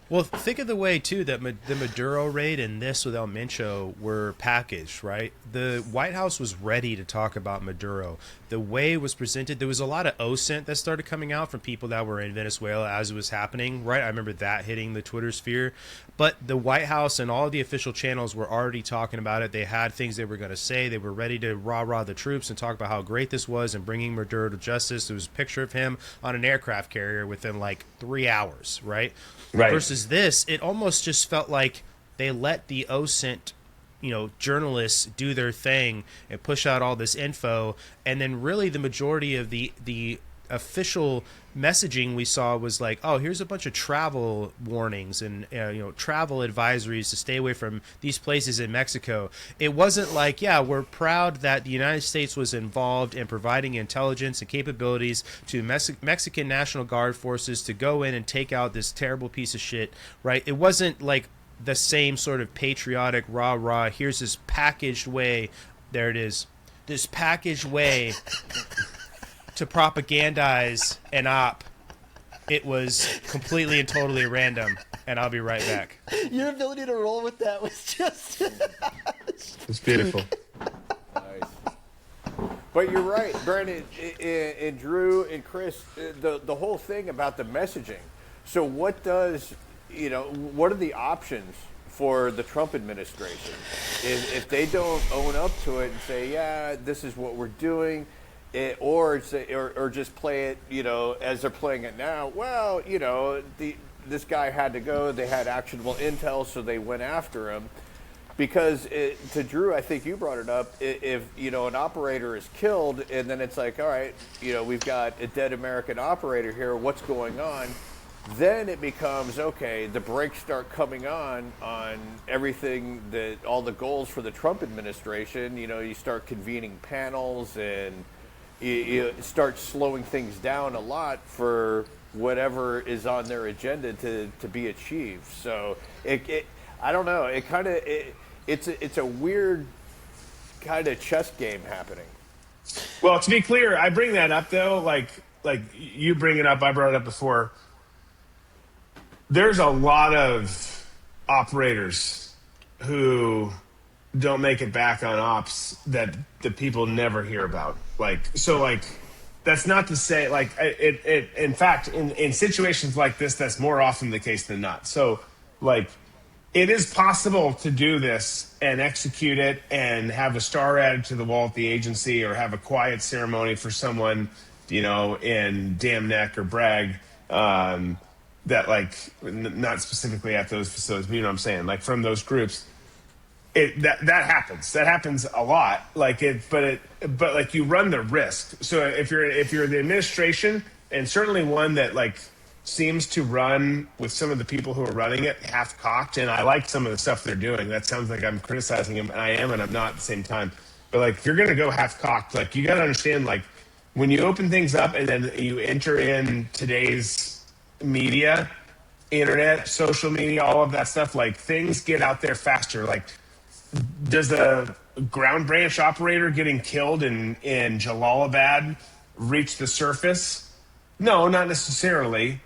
Well, think of the way, too, that the Maduro raid and this with El Mencho were packaged, right? The White House was ready to talk about Maduro. The way it was presented, there was a lot of OSINT that started coming out from people that were in Venezuela as it was happening, right? I remember that hitting the Twitter sphere. But the White House and all the official channels were already talking about it. They had things they were going to say. They were ready to rah-rah the troops and talk about how great this was and bringing Maduro to justice. There was a picture of him on an aircraft carrier within like 3 hours, right? Right. Versus this, it almost just felt like they let the OSINT, journalists do their thing and push out all this info, and then really the majority of the official messaging we saw was like, oh, here's a bunch of travel warnings and travel advisories to stay away from these places in Mexico. It wasn't like, yeah, we're proud that the United States was involved in providing intelligence and capabilities to Mexican National Guard forces to go in and take out this terrible piece of shit, right? It wasn't like the same sort of patriotic rah-rah, here's this packaged way, there it is, this packaged way to propagandize an op. It was completely and totally random, and I'll be right back. Your ability to roll with that was just... It's beautiful. Nice. But you're right, Brandon and Drew and Chris, the whole thing about the messaging. So what are the options for the Trump administration? If they don't own up to it and say, yeah, this is what we're doing, or just play it, as they're playing it now. Well, this guy had to go. They had actionable intel, so they went after him. Because to Drew, I think you brought it up. If an operator is killed, and then it's like, all right, we've got a dead American operator here. What's going on? Then it becomes, okay, the brakes start coming on everything, all the goals for the Trump administration. You start convening panels and you start slowing things down a lot for whatever is on their agenda to be achieved. So I don't know. It's a weird kind of chess game happening. Well, to be clear, I bring that up though, like you bring it up, I brought it up before. There's a lot of operators who don't make it back on ops that the people never hear about. That's not to say, it in fact, in situations like this, that's more often the case than not. So, it is possible to do this and execute it and have a star added to the wall at the agency, or have a quiet ceremony for someone, in Dam Neck or Bragg, that not specifically at those facilities, but you know what I'm saying, from those groups. that happens. That happens a lot. But like you run the risk. So if you're the administration, and certainly one that like seems to run with some of the people who are running it half cocked, and I like some of the stuff they're doing. That sounds like I'm criticizing them, and I am, and I'm not at the same time. But like if you're gonna go half cocked, like you got to understand, like when you open things up and then you enter in today's media, internet, social media, all of that stuff, like things get out there faster. Like, does the ground branch operator getting killed in Jalalabad reach the surface? No, not necessarily.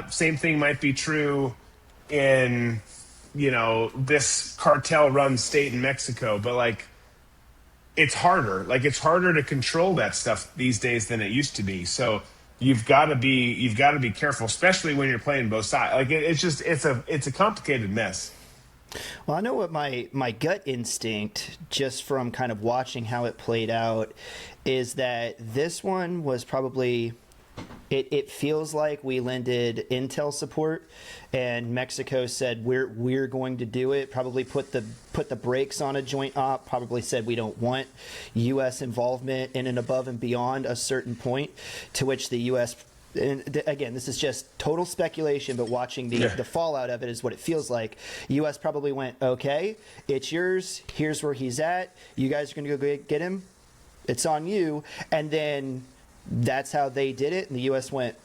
Same thing might be true in, this cartel run state in Mexico, but like, it's harder. Like, it's harder to control that stuff these days than it used to be. So you've got to be careful, especially when you're playing both sides. Like, it's a complicated mess. Well, I know what my gut instinct, just from kind of watching how it played out, is that this one was probably, it feels like we lended intel support, and Mexico said we're going to do it. Probably put the brakes on a joint op. Probably said we don't want U.S. involvement in and above and beyond a certain point, to which the U.S. And again, this is just total speculation, but watching the fallout of it is what it feels like. U.S. probably went, okay, it's yours. Here's where he's at. You guys are going to go get him. It's on you. And then that's how they did it. And the U.S. went,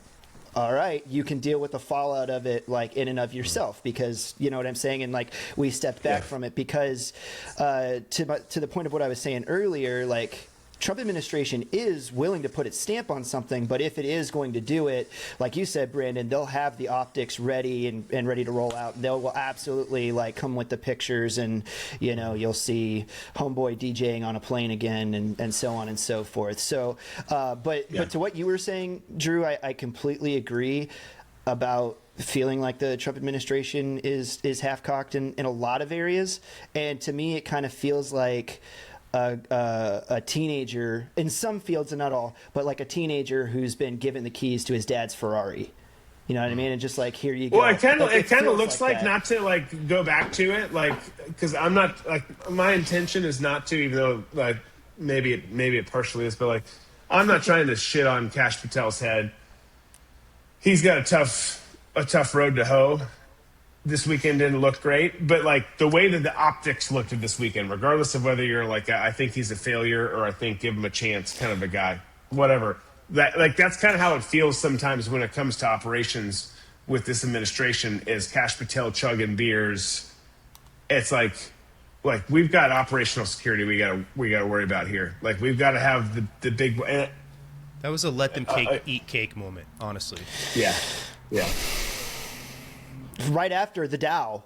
all right, you can deal with the fallout of it, like in and of yourself, because you know what I'm saying. And like we stepped back from it because to the point of what I was saying earlier, like, Trump administration is willing to put its stamp on something, but if it is going to do it, like you said, Brandon, they'll have the optics ready and ready to roll out. They will absolutely like come with the pictures, and you'll see homeboy DJing on a plane again, and so on and so forth. So, but to what you were saying, Drew, I completely agree about feeling like the Trump administration is half cocked in a lot of areas, and to me, it kind of feels like a teenager in some fields and not all, but like a teenager who's been given the keys to his dad's Ferrari. You know what I mean? And just like, here you go. Well, it kind of looks like not to like go back to it, like, because I'm not like, my intention is not to, even though like maybe it partially is, but like I'm not trying to shit on Kash Patel's head. He's got a tough road to hoe. This weekend didn't look great, but like the way that the optics looked at this weekend, regardless of whether you're like, I think he's a failure or I think give him a chance kind of a guy, whatever, that's kind of how it feels sometimes when it comes to operations with this administration, is Kash Patel chugging beers. It's like we've got operational security we got to worry about here. Like, we've got to have the big. That was a let them eat cake moment, honestly. Yeah. Right after the Dow.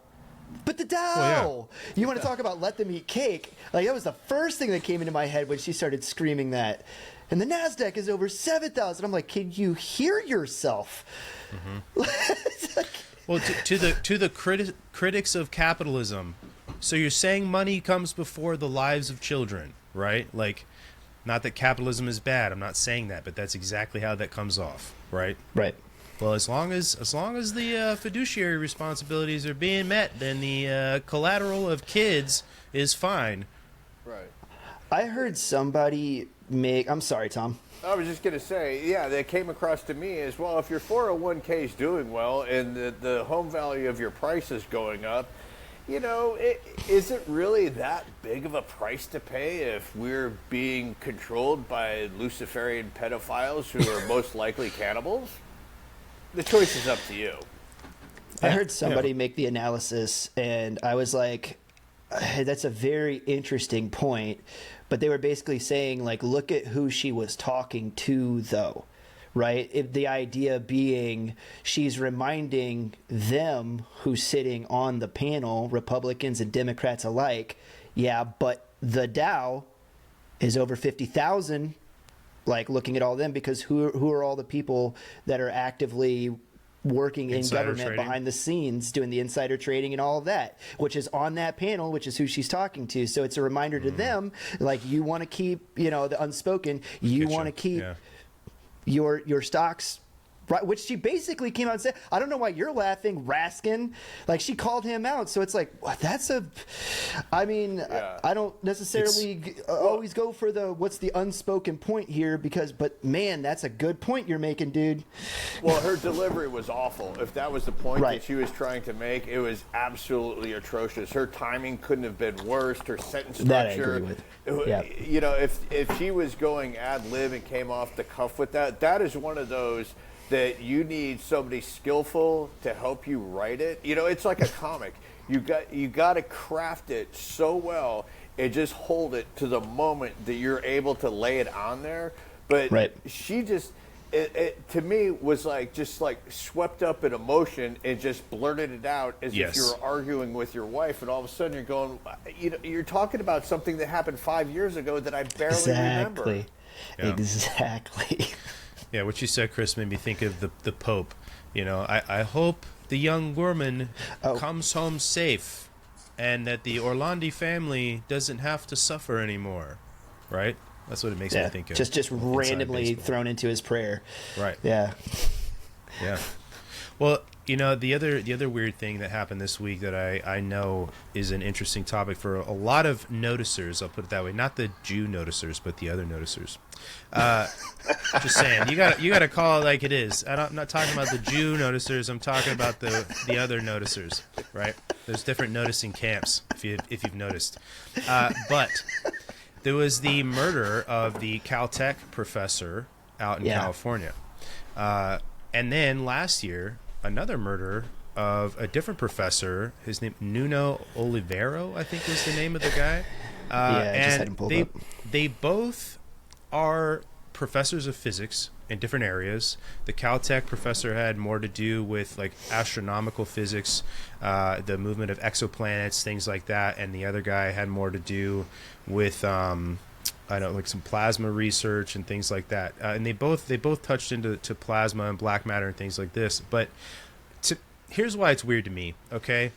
But the Dow! Well, yeah. You want to talk about let them eat cake? Like, that was the first thing that came into my head when she started screaming that. And the NASDAQ is over 7,000. I'm like, can you hear yourself? Mm-hmm. Well, to the critics of capitalism, so you're saying money comes before the lives of children, right? Like, not that capitalism is bad. I'm not saying that, but that's exactly how that comes off, right? Right. Well, as long as the fiduciary responsibilities are being met, then the collateral of kids is fine. Right. I heard somebody make... I'm sorry, Tom. I was just going to say, yeah, that came across to me as well. If your 401k is doing well and the home value of your price is going up, is it really that big of a price to pay if we're being controlled by Luciferian pedophiles who are most likely cannibals? The choice is up to you. I heard somebody make the analysis, and I was like, that's a very interesting point. But they were basically saying, like, look at who she was talking to, though, right? The idea being she's reminding them who's sitting on the panel, Republicans and Democrats alike, yeah, but the Dow is over 50,000. Like, looking at all of them, because who are all the people that are actively working in government behind the scenes doing the insider trading and all of that, which is on that panel, which is who she's talking to. So it's a reminder to them, like, you want to keep, the unspoken, you want to keep your stocks Right, which she basically came out and said, I don't know why you're laughing, Raskin. Like, she called him out. So it's like, well, that's a, I mean, I don't necessarily always go for what's the unspoken point here but man, that's a good point you're making, dude. Well, her delivery was awful. If that was the point that she was trying to make, it was absolutely atrocious. Her timing couldn't have been worse. Her sentence structure. That I agree with. Yeah. You know, if she was going ad lib and came off the cuff with that is one of those that you need somebody skillful to help you write it. You know, it's like a comic. You got to craft it so well and just hold it to the moment that you're able to lay it on there. But she just, it to me was like just like swept up in emotion and just blurted it out as if you were arguing with your wife, and all of a sudden you're going, you know, you're talking about something that happened 5 years ago that I barely remember. Exactly. Yeah, what you said, Chris, made me think of the Pope. You know, I hope the young woman comes home safe and that the Orlandi family doesn't have to suffer anymore. Right? That's what it makes me think of. Just randomly thrown into his prayer. Right. Yeah. Yeah. Well, you know, the other weird thing that happened this week that I know is an interesting topic for a lot of noticers, I'll put it that way, not the Jew noticers, but the other noticers. Just saying, you got to call it like it is. I'm not talking about the Jew noticers. I'm talking about the other noticers, right? There's different noticing camps, if you've noticed. But there was the murder of the Caltech professor out in California, and then last year, another murder of a different professor. His name Nuno Oliveiro, I think was the name of the guy. And they both are professors of physics in different areas. The Caltech professor had more to do with like astronomical physics, the movement of exoplanets, things like that, and the other guy had more to do with like some plasma research and things like that. And they both touched into plasma and black matter and things like this. But here's why it's weird to me, okay?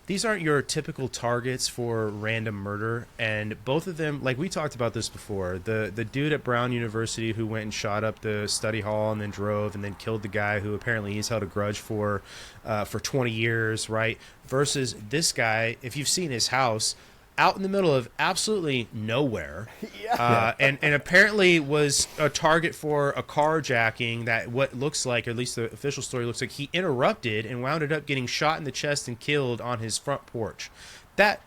These aren't your typical targets for random murder, and both of them, like we talked about this before, the dude at Brown University who went and shot up the study hall and then drove and then killed the guy who apparently he's held a grudge for 20 years, right? Versus this guy, if you've seen his house, out in the middle of absolutely nowhere, and apparently was a target for a carjacking that what looks like, or at least the official story looks like, he interrupted and wound up getting shot in the chest and killed on his front porch. That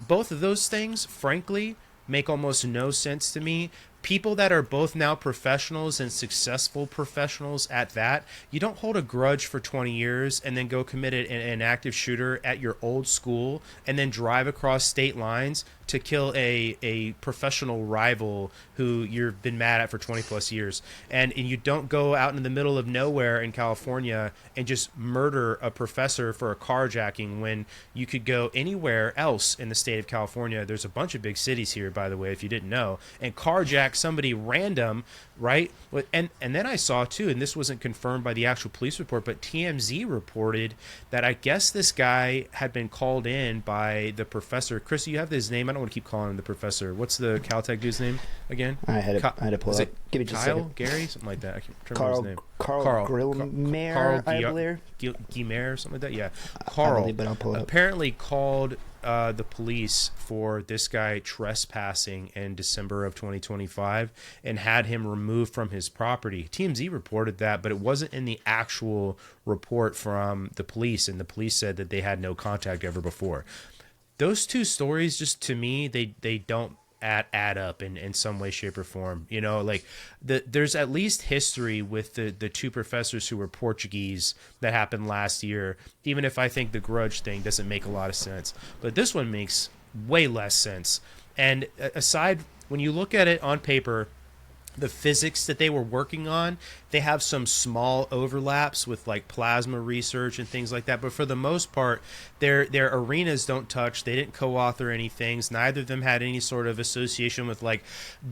both of those things, frankly, make almost no sense to me. People that are both now professionals and successful professionals at that, you don't hold a grudge for 20 years and then go commit an active shooter at your old school and then drive across state lines to kill a professional rival who you've been mad at for 20 plus years. And you don't go out in the middle of nowhere in California and just murder a professor for a carjacking when you could go anywhere else in the state of California. There's a bunch of big cities here, by the way, if you didn't know, and carjack somebody random, right? And then I saw too, and this wasn't confirmed by the actual police report, but TMZ reported that I guess this guy had been called in by the professor. Chris, you have his name. I don't want to keep calling him the professor. What's the Caltech dude's name again? I had to pull it up. Give me just Kyle? a second. Gary? Something like that. I can't remember his name. Carl Grillmer, I believe. Guimer, something like that. Yeah. Carl believe, but I'll pull it up. Apparently called the police for this guy trespassing in December of 2025 and had him removed from his property. TMZ reported that, but it wasn't in the actual report from the police, and the police said that they had no contact ever before. Those two stories, just to me, they don't add up in some way, shape, or form. You know, like there's at least history with the two professors who were Portuguese that happened last year, even if I think the grudge thing doesn't make a lot of sense. But this one makes way less sense. And aside, when you look at it on paper, the physics that they were working on, they have some small overlaps with like plasma research and things like that, but for the most part their arenas don't touch. They didn't co-author any things. Neither of them had any sort of association with like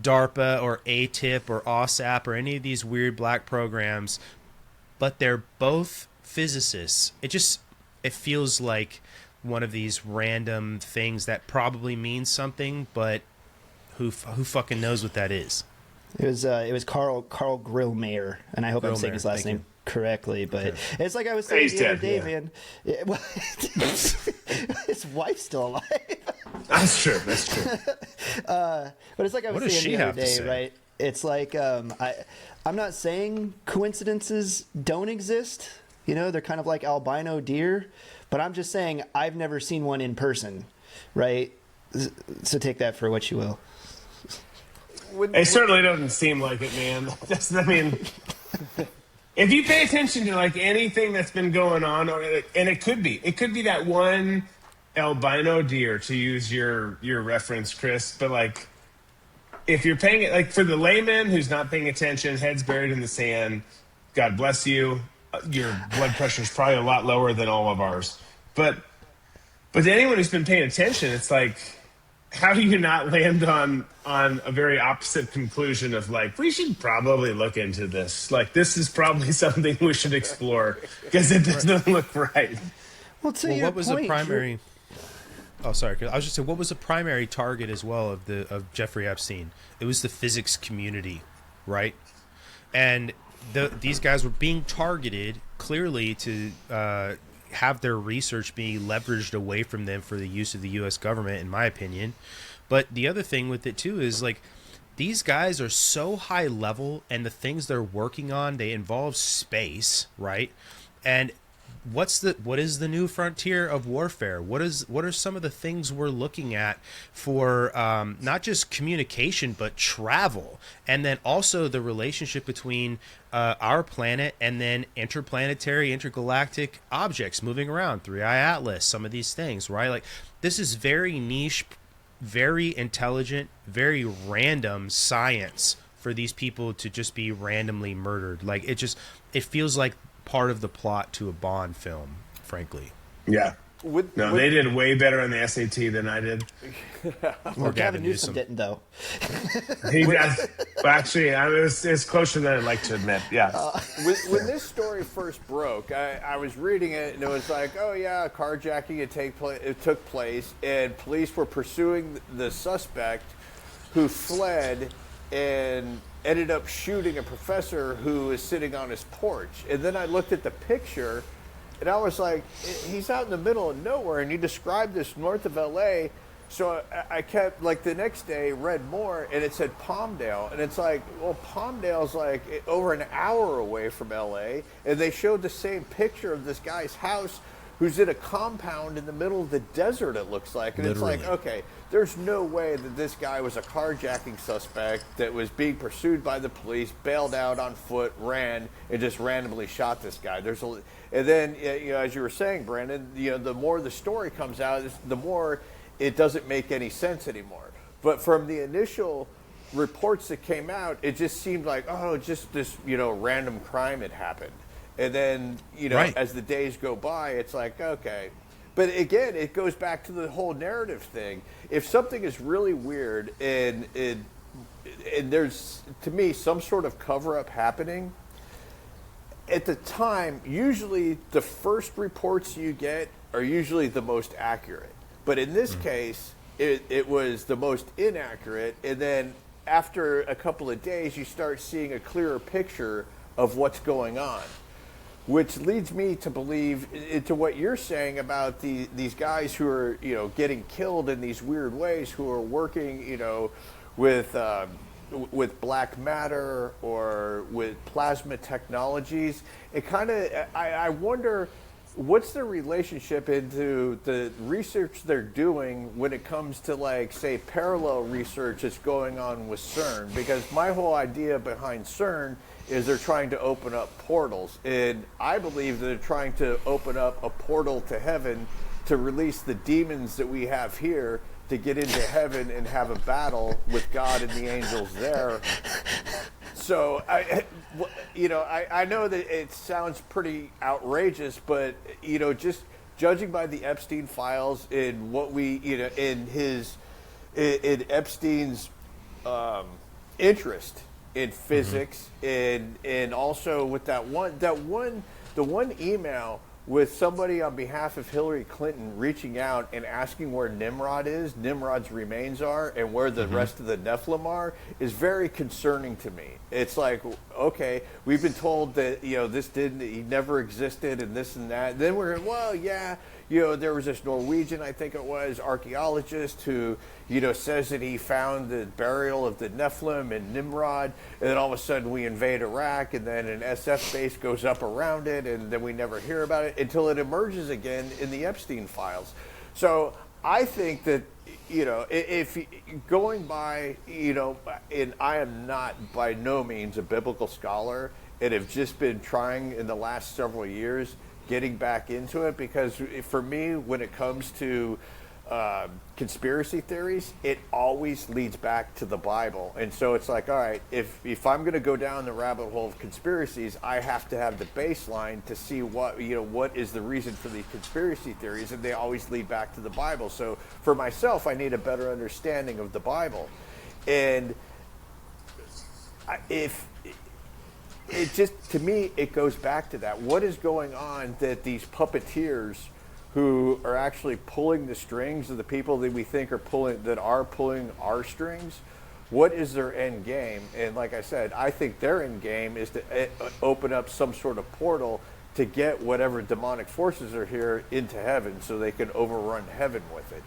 DARPA or ATIP or OSAP or any of these weird black programs, but they're both physicists. It feels like one of these random things that probably means something, but who fucking knows what that is. It was Carl Grillmayer, and I hope I'm saying his last name correctly, but it's like I was saying the other day, man. Well, his wife's still alive. That's true. That's true. But it's like I was saying the other day, right? It's like I'm not saying coincidences don't exist. You know, they're kind of like albino deer, but I'm just saying I've never seen one in person, right? So take that for what you will. It certainly doesn't seem like it, man. I mean, if you pay attention to like anything that's been going on, and it could be that one albino deer, to use your reference, Chris. But like, if you're paying it, like for the layman who's not paying attention, heads buried in the sand, God bless you. Your blood pressure is probably a lot lower than all of ours. But to anyone who's been paying attention, it's like, how do you not land on a very opposite conclusion of like, we should probably look into this. Like, this is probably something we should explore because it doesn't look right. Well, what was the primary? Oh, sorry. I was just saying, what was the primary target as well of Jeffrey Epstein? It was the physics community, right? And these guys were being targeted clearly to have their research be leveraged away from them for the use of the U.S. government, in my opinion. But the other thing with it too is like, these guys are so high level, and the things they're working on, they involve space, right? And what is the new frontier of warfare? What are some of the things we're looking at for not just communication but travel, and then also the relationship between our planet and then interplanetary, intergalactic objects moving around, 3i Atlas, some of these things, right? Like, this is very niche, very intelligent, very random science for these people to just be randomly murdered. Like, it feels like part of the plot to a Bond film, frankly. Yeah. They did way better on the SAT than I did. Well, Gavin Newsom didn't, though. He does. Actually, it's closer than I'd like to admit. Yeah. When this story first broke, I was reading it, and it was like, oh yeah, carjacking it took place, and police were pursuing the suspect, who fled and ended up shooting a professor who was sitting on his porch. And then I looked at the picture, and I was like, he's out in the middle of nowhere, and he described this north of L.A., so I kept, like, the next day, read more, and it said Palmdale. And it's like, well, Palmdale's, like, over an hour away from L.A., and they showed the same picture of this guy's house who's in a compound in the middle of the desert, it looks like. And Literally. It's like, okay, there's no way that this guy was a carjacking suspect that was being pursued by the police, bailed out on foot, ran, and just randomly shot this guy. And then, you know, as you were saying, Brandon, you know, the more the story comes out, the more it doesn't make any sense anymore. But from the initial reports that came out, it just seemed like, oh, just this, you know, random crime had happened. And then, you know, right. As the days go by, it's like, okay. But again, it goes back to the whole narrative thing. If something is really weird and there's, to me, some sort of cover-up happening, at the time, usually the first reports you get are usually the most accurate. But in this case, it was the most inaccurate. And then after a couple of days, you start seeing a clearer picture of what's going on. Which leads me to believe into what you're saying about these guys who are, you know, getting killed in these weird ways, who are working, you know, with black matter or with plasma technologies. It kind of, I wonder, what's the relationship into the research they're doing when it comes to, like, say, parallel research that's going on with CERN? Because my whole idea behind CERN is they're trying to open up portals. And I believe that they're trying to open up a portal to heaven to release the demons that we have here to get into heaven and have a battle with God and the angels there. So, I know that it sounds pretty outrageous, but, you know, just judging by the Epstein files and what we, you know, in Epstein's interest in physics, and also with the one email with somebody on behalf of Hillary Clinton reaching out and asking where Nimrod's remains are, and where the rest of the Nephilim are, is very concerning to me. It's like, okay, we've been told that, he never existed and this and that. Then we're, well, yeah, there was this Norwegian, I think it was, archaeologist who, says that he found the burial of the Nephilim in Nimrod, and then all of a sudden we invade Iraq, and then an SF base goes up around it, and then we never hear about it until it emerges again in the Epstein files. So I think that, if going by, and I am not by no means a biblical scholar, and have just been trying in the last several years getting back into it, because for me, when it comes to conspiracy theories, it always leads back to the Bible. And so it's like, all right, if I'm going to go down the rabbit hole of conspiracies, I have to have the baseline to see what is the reason for these conspiracy theories, and they always lead back to the Bible. So for myself, I need a better understanding of the Bible. And if it just, to me, it goes back to that. What is going on that these puppeteers who are actually pulling the strings of the people that we think are pulling our strings, what is their end game? And like I said, I think their end game is to open up some sort of portal to get whatever demonic forces are here into heaven, so they can overrun heaven with it.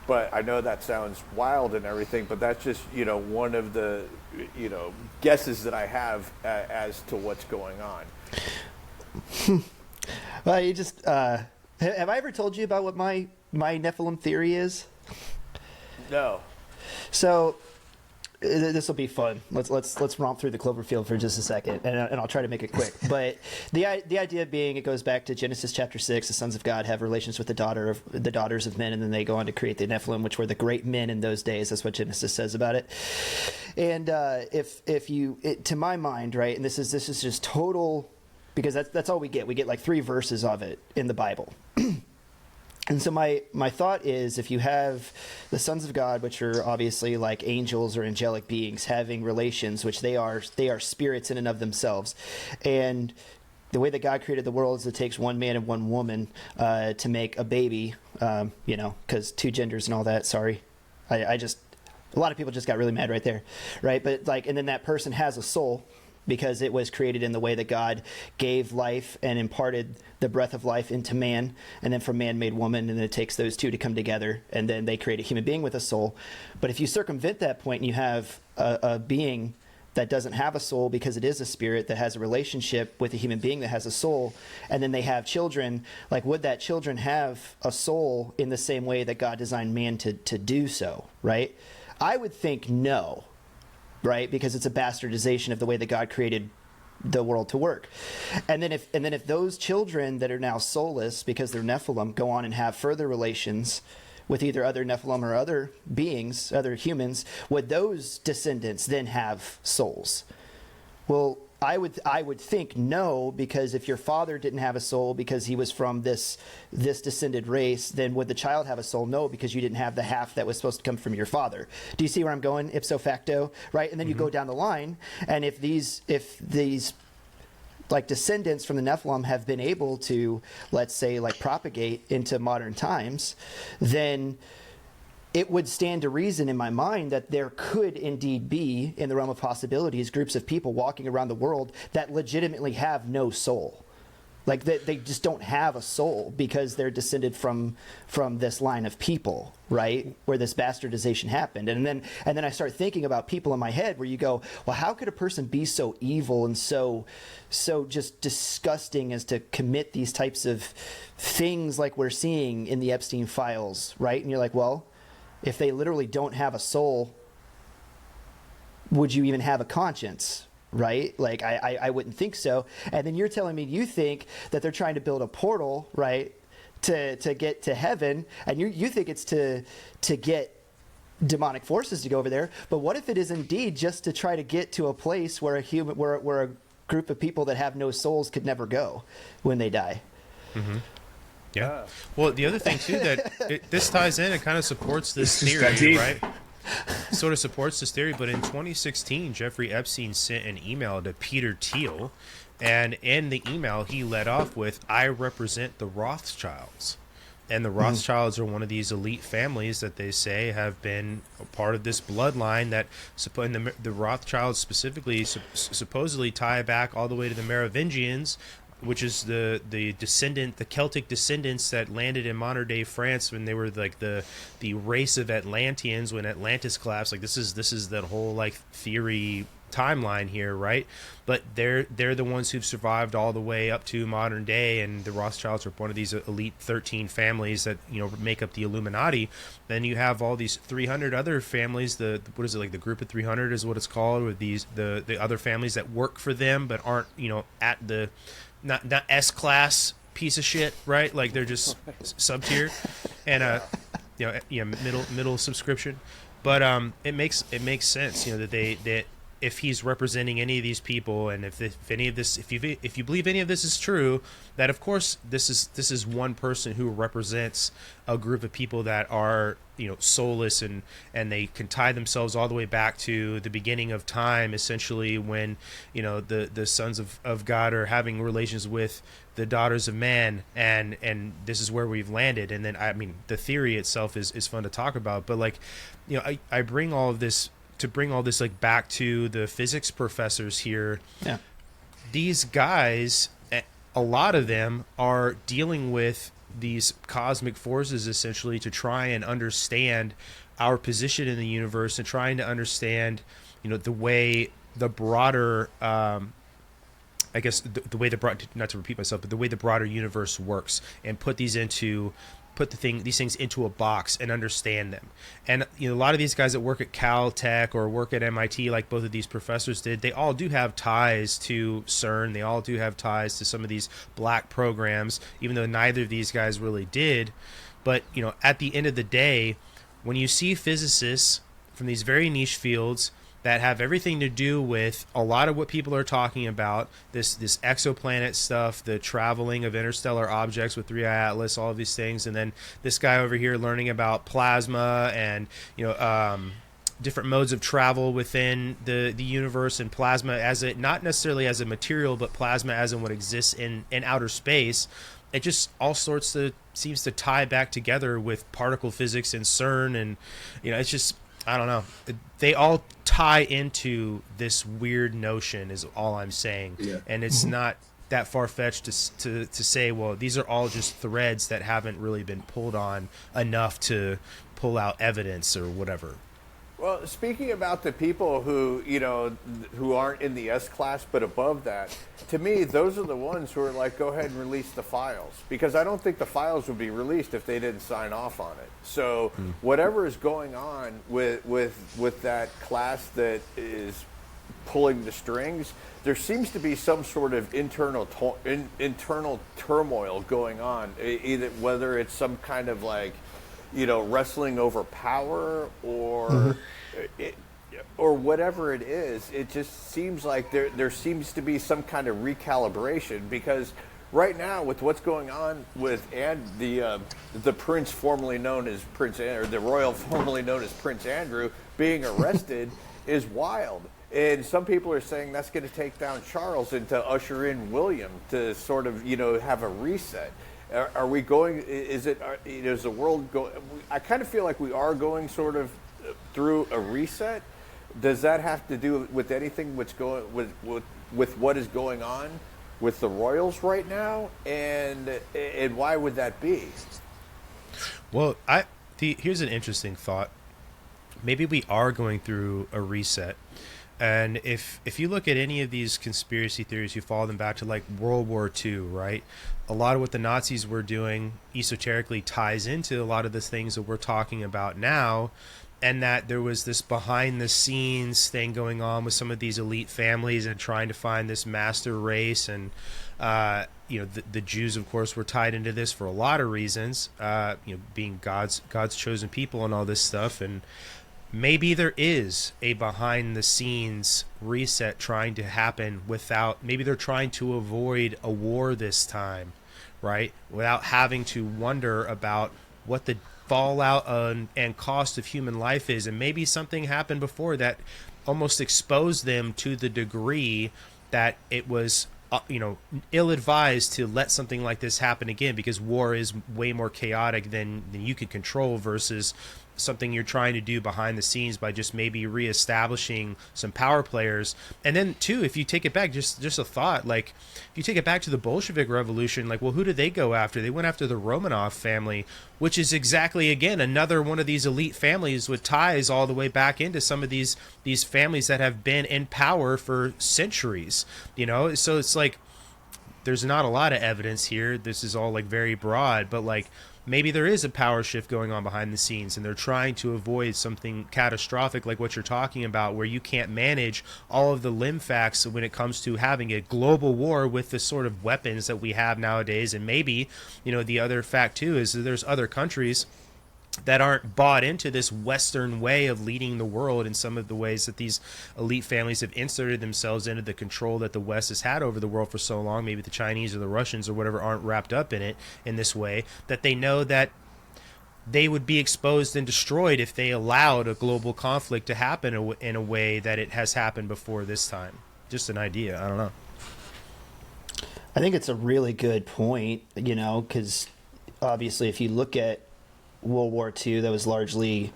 But I know that sounds wild and everything, but that's just, one of the, guesses that I have as to what's going on. Well, you just, have I ever told you about what my Nephilim theory is? No. So this will be fun. Let's romp through the Cloverfield for just a second, and I'll try to make it quick. But the idea being, it goes back to Genesis chapter 6. The sons of God have relations with the daughters of men, and then they go on to create the Nephilim, which were the great men in those days. That's what Genesis says about it. And to my mind, right, and this is just total, because that's all we get. We get like 3 verses of it in the Bible. And so my thought is, if you have the sons of God, which are obviously like angels or angelic beings having relations, which they are spirits in and of themselves, and the way that God created the world is it takes one man and one woman to make a baby, because 2 genders and all that. Sorry, a lot of people just got really mad right there, right? But and then that person has a soul, because it was created in the way that God gave life and imparted the breath of life into man, and then from man made woman, and then it takes those 2 to come together, and then they create a human being with a soul. But if you circumvent that point and you have a being that doesn't have a soul, because it is a spirit that has a relationship with a human being that has a soul, and then they have children, would that children have a soul in the same way that God designed man to do so, right? I would think no. Right, because it's a bastardization of the way that God created the world to work. And then if those children that are now soulless because they're Nephilim go on and have further relations with either other Nephilim or other beings, other humans, would those descendants then have souls? Well, I would think no, because if your father didn't have a soul because he was from this descended race, then would the child have a soul? No, because you didn't have the half that was supposed to come from your father. Do you see where I'm going? Ipso facto, right? And then you go down the line, and if these descendants from the Nephilim have been able to, let's say, propagate into modern times, then it would stand to reason in my mind that there could indeed be, in the realm of possibilities, groups of people walking around the world that legitimately have no soul. They just don't have a soul because they're descended from this line of people, right? Where this bastardization happened. And then I start thinking about people in my head where you go, well, how could a person be so evil and so just disgusting as to commit these types of things like we're seeing in the Epstein files, right? And you're like, well, if they literally don't have a soul, would you even have a conscience, right? I wouldn't think so. And then you're telling me you think that they're trying to build a portal, right, to get to heaven, and you think it's to get demonic forces to go over there. But what if it is indeed just to try to get to a place where where a group of people that have no souls could never go when they die? Mm-hmm. Yeah. Well, the other thing too this ties in, it kind of supports this theory, right? Sort of supports this theory. But in 2016, Jeffrey Epstein sent an email to Peter Thiel, And in the email, he led off with, "I represent the Rothschilds." And the Rothschilds are one of these elite families that they say have been a part of this bloodline that, and the Rothschilds specifically supposedly tie back all the way to the Merovingians, which is the Celtic descendants that landed in modern day France when they were like the race of Atlanteans when Atlantis collapsed. Like this is that whole like theory timeline here, right? But they're the ones who've survived all the way up to modern day, and the Rothschilds are one of these elite 13 families that make up the Illuminati. Then you have all these 300 other families. The what is it, like the group of 300 is what it's called, with these the other families that work for them but aren't at the not S class piece of shit, right? Like they're just sub tier and middle subscription. But it makes sense, that if he's representing any of these people, and if any of this, if you believe any of this is true, that of course this is one person who represents a group of people that are soulless, and they can tie themselves all the way back to the beginning of time, essentially when the sons of God are having relations with the daughters of man, and this is where we've landed. And then the theory itself is fun to talk about, but I bring all of this to bring all this back to the physics professors here. Yeah. These guys, a lot of them are dealing with these cosmic forces essentially to try and understand our position in the universe, and trying to understand, the way the broader, the way not to repeat myself, but the way the broader universe works, and put these things into a box and understand them. And a lot of these guys that work at Caltech or work at MIT, like both of these professors did, they all do have ties to CERN. They all do have ties to some of these black programs, even though neither of these guys really did. But at the end of the day, when you see physicists from these very niche fields that have everything to do with a lot of what people are talking about, this exoplanet stuff, the traveling of interstellar objects with 3i Atlas, all of these things, and then this guy over here learning about plasma and different modes of travel within the universe, and plasma as not necessarily as a material, but plasma as in what exists in outer space. It just all sorts of seems to tie back together with particle physics and CERN, and it's just, I don't know. They all tie into this weird notion is all I'm saying. Yeah. And it's not that far-fetched to say, well, these are all just threads that haven't really been pulled on enough to pull out evidence or whatever. Well, speaking about the people who, who aren't in the S class but above that, to me, those are the ones who are like, go ahead and release the files. Because I don't think the files would be released if they didn't sign off on it. So whatever is going on with that class that is pulling the strings, there seems to be some sort of internal turmoil going on, either whether it's some kind of wrestling over power or or whatever it is. It just seems like there seems to be some kind of recalibration, because right now with what's going on with the prince formerly known as the royal formerly known as Prince Andrew being arrested is wild. And some people are saying that's going to take down Charles and to usher in William to sort of have a reset. Are we going? Is the world going? I kind of feel like we are going sort of through a reset. Does that have to do with anything with what is going on with the royals right now, and why would that be? Well, here's an interesting thought. Maybe we are going through a reset. And if you look at any of these conspiracy theories, you follow them back to World War II, right? A lot of what the Nazis were doing esoterically ties into a lot of the things that we're talking about now, and that there was this behind the scenes thing going on with some of these elite families and trying to find this master race. And the Jews, of course, were tied into this for a lot of reasons, being God's chosen people and all this stuff. And maybe there is a behind-the-scenes reset trying to happen maybe they're trying to avoid a war this time, right? Without having to wonder about what the fallout and cost of human life is. And maybe something happened before that almost exposed them to the degree that it was ill-advised to let something like this happen again, because war is way more chaotic than you could control versus something you're trying to do behind the scenes by just maybe reestablishing some power players. And then too, if you take it back, just a thought, like if you take it back to the Bolshevik Revolution, like, well, who did they go after? They went after the Romanov family, which is exactly, again, another one of these elite families with ties all the way back into some of these families that have been in power for centuries, so it's like there's not a lot of evidence here. This is all like very broad, but like maybe there is a power shift going on behind the scenes, and they're trying to avoid something catastrophic like what you're talking about, where you can't manage all of the limb facts when it comes to having a global war with the sort of weapons that we have nowadays. And maybe, the other fact too is that there's other countries that aren't bought into this Western way of leading the world in some of the ways that these elite families have inserted themselves into the control that the West has had over the world for so long. Maybe the Chinese or the Russians or whatever aren't wrapped up in it in this way, that they know that they would be exposed and destroyed if they allowed a global conflict to happen in a way that it has happened before this time. Just an idea. I don't know. I think it's a really good point, because obviously if you look at World War II, that was largely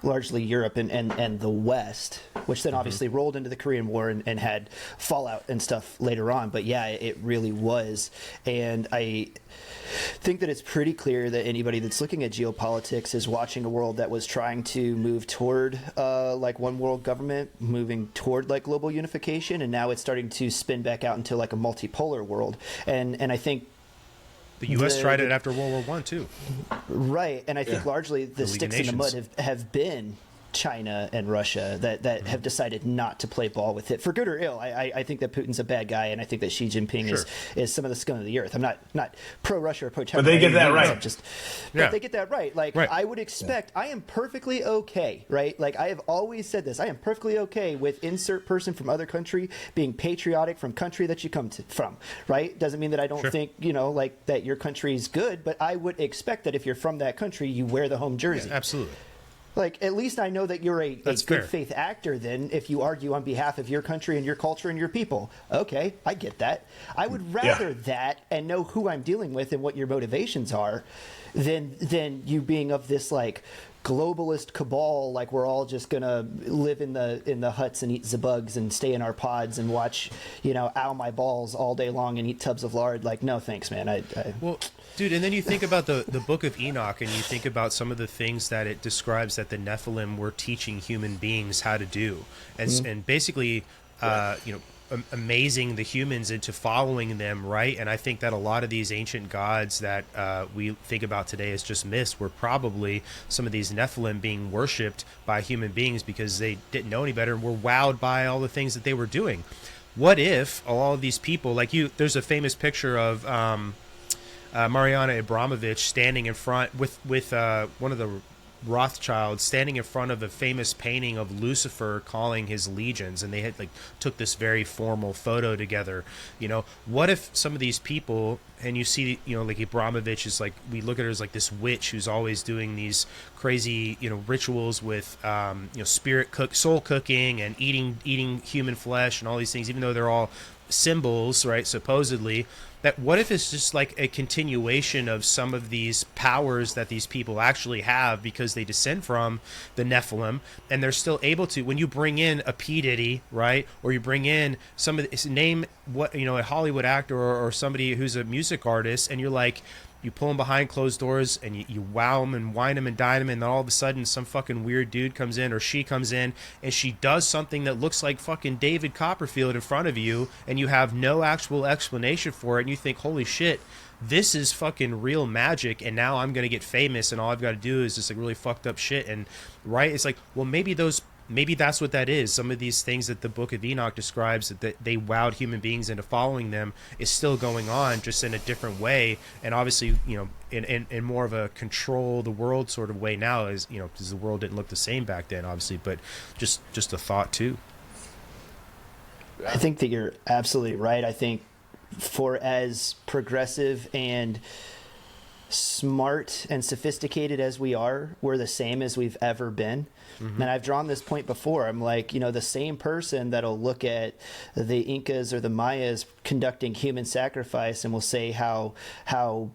Europe and the West, which then obviously rolled into the Korean War and had fallout and stuff later on. But yeah, it really was. And I think that it's pretty clear that anybody that's looking at geopolitics is watching a world that was trying to move toward like one world government, moving toward like global unification, and now it's starting to spin back out into like a multipolar world. And I think the U.S. tried it after World War I, too. Right, and I think largely the sticks in the mud have been China and Russia that have decided not to play ball with it, for good or ill. I think that Putin's a bad guy, and I think that Xi Jinping is some of the scum of the earth. I'm not pro-Russia or pro-China. But they get that right. But they get that right. Like, I would expect, I am perfectly okay, right? Like, I have always said this. I am perfectly okay with insert person from other country being patriotic from country that you come from, right? Doesn't mean that I don't think, like, that your country's good, but I would expect that if you're from that country, you wear the home jersey. Yeah, absolutely. Like, at least I know that you're a good faith actor then if you argue on behalf of your country and your culture and your people. Okay, I get that. I would rather that and know who I'm dealing with and what your motivations are than you being of this, like, globalist cabal, like we're all just gonna live in the huts and eat the bugs and stay in our pods and watch, ow my balls all day long and eat tubs of lard. Like, no thanks, man. Well, dude, and then you think about the Book of Enoch, and you think about some of the things that it describes that the Nephilim were teaching human beings how to do, and basically, amazing the humans into following them, right? And I think that a lot of these ancient gods that we think about today as just myths were probably some of these Nephilim being worshipped by human beings because they didn't know any better and were wowed by all the things that they were doing. What if all of these people, like there's a famous picture of Mariana Abramovich standing in front with one of the Rothschilds standing in front of a famous painting of Lucifer calling his legions, and they had took this very formal photo together. What if some of these people, and you see, like Abramovich is like, we look at her as like this witch who's always doing these crazy, rituals with, soul cooking and eating human flesh and all these things, even though they're all symbols, right? Supposedly. That what if it's just like a continuation of some of these powers that these people actually have because they descend from the Nephilim, and they're still able to, when you bring in a P. Diddy, right, or you bring in name what, a Hollywood actor or somebody who's a music artist, and you're like, you pull them behind closed doors and you wow them and wine them and dine them, and then all of a sudden some fucking weird dude comes in, or she comes in, and she does something that looks like fucking David Copperfield in front of you, and you have no actual explanation for it, and you think, holy shit, this is fucking real magic, and now I'm gonna get famous, and all I've got to do is just like really fucked up shit. And right, it's like, well, maybe that's what that is. Some of these things that the Book of Enoch describes that they wowed human beings into following them is still going on, just in a different way, and obviously, in more of a control the world sort of way now, is because the world didn't look the same back then, obviously, but just a thought too. I think that you're absolutely right. I think for as progressive and smart and sophisticated as we are, we're the same as we've ever been. And I've drawn this point before. I'm like, the same person that'll look at the Incas or the Mayas conducting human sacrifice and will say how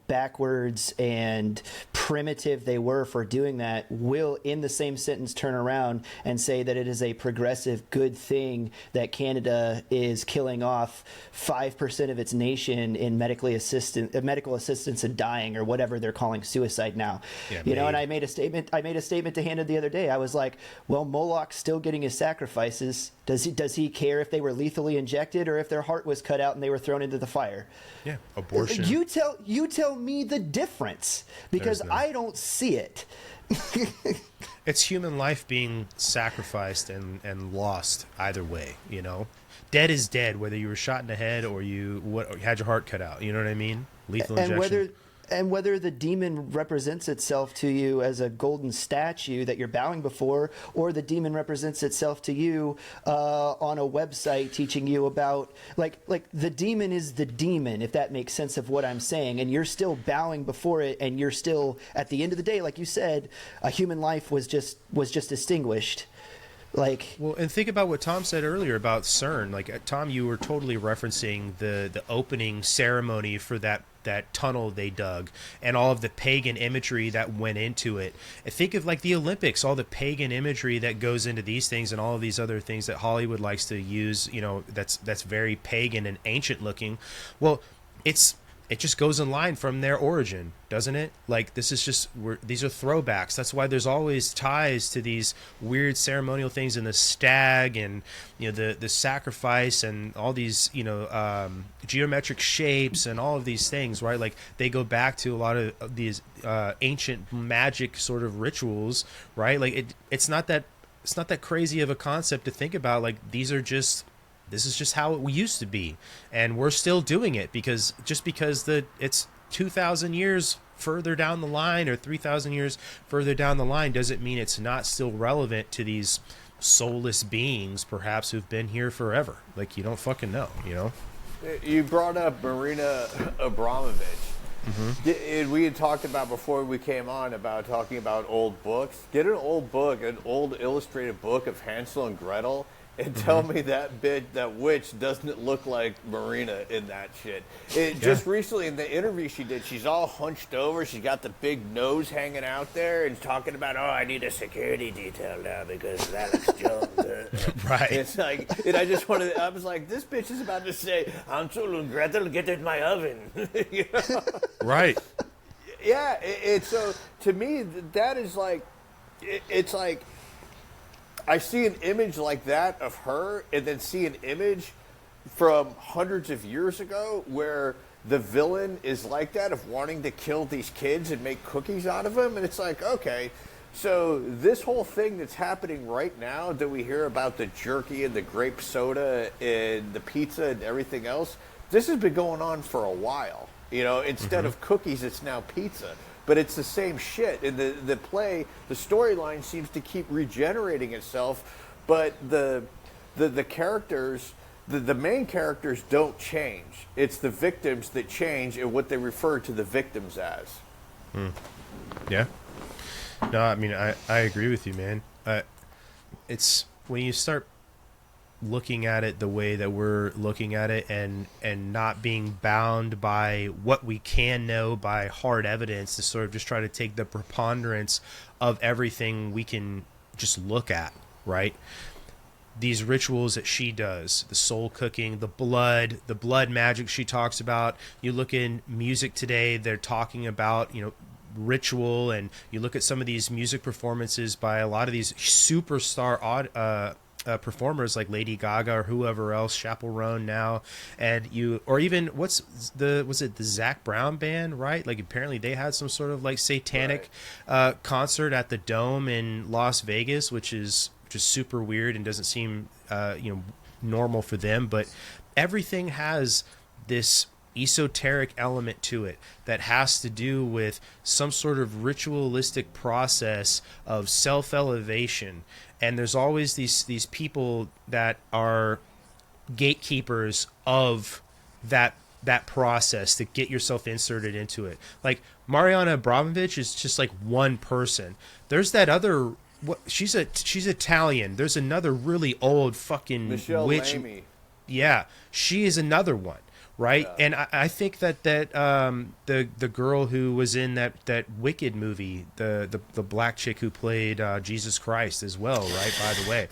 backwards and primitive they were for doing that, will in the same sentence turn around and say that it is a progressive good thing that Canada is killing off 5% of its nation in medical assistance and dying, or whatever they're calling suicide now. And I made a statement to Hannah the other day. I was like, well, Moloch's still getting his sacrifices. Does he care if they were lethally injected or if their heart was cut out and they were thrown into the fire? Yeah, abortion. You tell me the difference, because I don't see it. It's human life being sacrificed and lost either way, Dead is dead, whether you were shot in the head or you had your heart cut out. You know what I mean? Lethal injection. And whether the demon represents itself to you as a golden statue that you're bowing before, or the demon represents itself to you on a website teaching you about, like the demon is the demon, if that makes sense of what I'm saying, and you're still bowing before it, and you're still, at the end of the day, like you said, a human life was just extinguished. Well, and think about what Tom said earlier about CERN. Tom, you were totally referencing the opening ceremony for that tunnel they dug and all of the pagan imagery that went into it. And think of the Olympics, all the pagan imagery that goes into these things and all of these other things that Hollywood likes to use, that's very pagan and ancient looking. Well, it just goes in line from their origin, doesn't it? This is just, these are throwbacks. That's why there's always ties to these weird ceremonial things, and the stag and, the sacrifice and all these, geometric shapes and all of these things, right? They go back to a lot of these ancient magic sort of rituals, right? It's not that crazy of a concept to think about. This is just how it used to be, and we're still doing it because it's 2,000 years further down the line or 3,000 years further down the line doesn't mean it's not still relevant to these soulless beings, perhaps, who've been here forever. You don't fucking know, You brought up Marina Abramovich. And we had talked about before we came on about talking about old books. Get an old book, an old illustrated book of Hansel and Gretel, and tell me that witch doesn't look like Marina in that shit. Just recently in the interview she did, she's all hunched over. She's got the big nose hanging out there and talking about, I need a security detail now because of Alex Jones. Right. It's and I was like, this bitch is about to say, Hansel and Gretel, get in my oven. Right. Yeah. So to me, that is it's like, I see an image like that of her, and then see an image from hundreds of years ago where the villain is like that, of wanting to kill these kids and make cookies out of them. And it's like, okay, so this whole thing that's happening right now that we hear about, the jerky and the grape soda and the pizza and everything else, this has been going on for a while. Instead of cookies, it's now pizza. But it's the same shit. And the storyline seems to keep regenerating itself, but the characters, the main characters don't change. It's the victims that change, and what they refer to the victims as. Yeah. No, I mean, I agree with you, man. It's when you start looking at it the way that we're looking at it, and not being bound by what we can know by hard evidence, to sort of just try to take the preponderance of everything we can just look at, right? These rituals that she does, the soul cooking, the blood magic she talks about. You look in music today, they're talking about, ritual, and you look at some of these music performances by a lot of these superstar performers like Lady Gaga or whoever else, Chappell now, or even was it the Zac Brown band, right? Apparently they had some sort of satanic concert at the Dome in Las Vegas, which is super weird and doesn't seem normal for them. But everything has this esoteric element to it that has to do with some sort of ritualistic process of self-elevation. And there's always these people that are gatekeepers of that that process to get yourself inserted into it. Like Mariana Abramovich is just like one person. There's that other she's Italian. There's another really old fucking Michelle witch. Lamy. Yeah, she is another one, right? Yeah. And I think that the girl who was in that Wicked movie, the black chick who played Jesus Christ as well, right? By the way,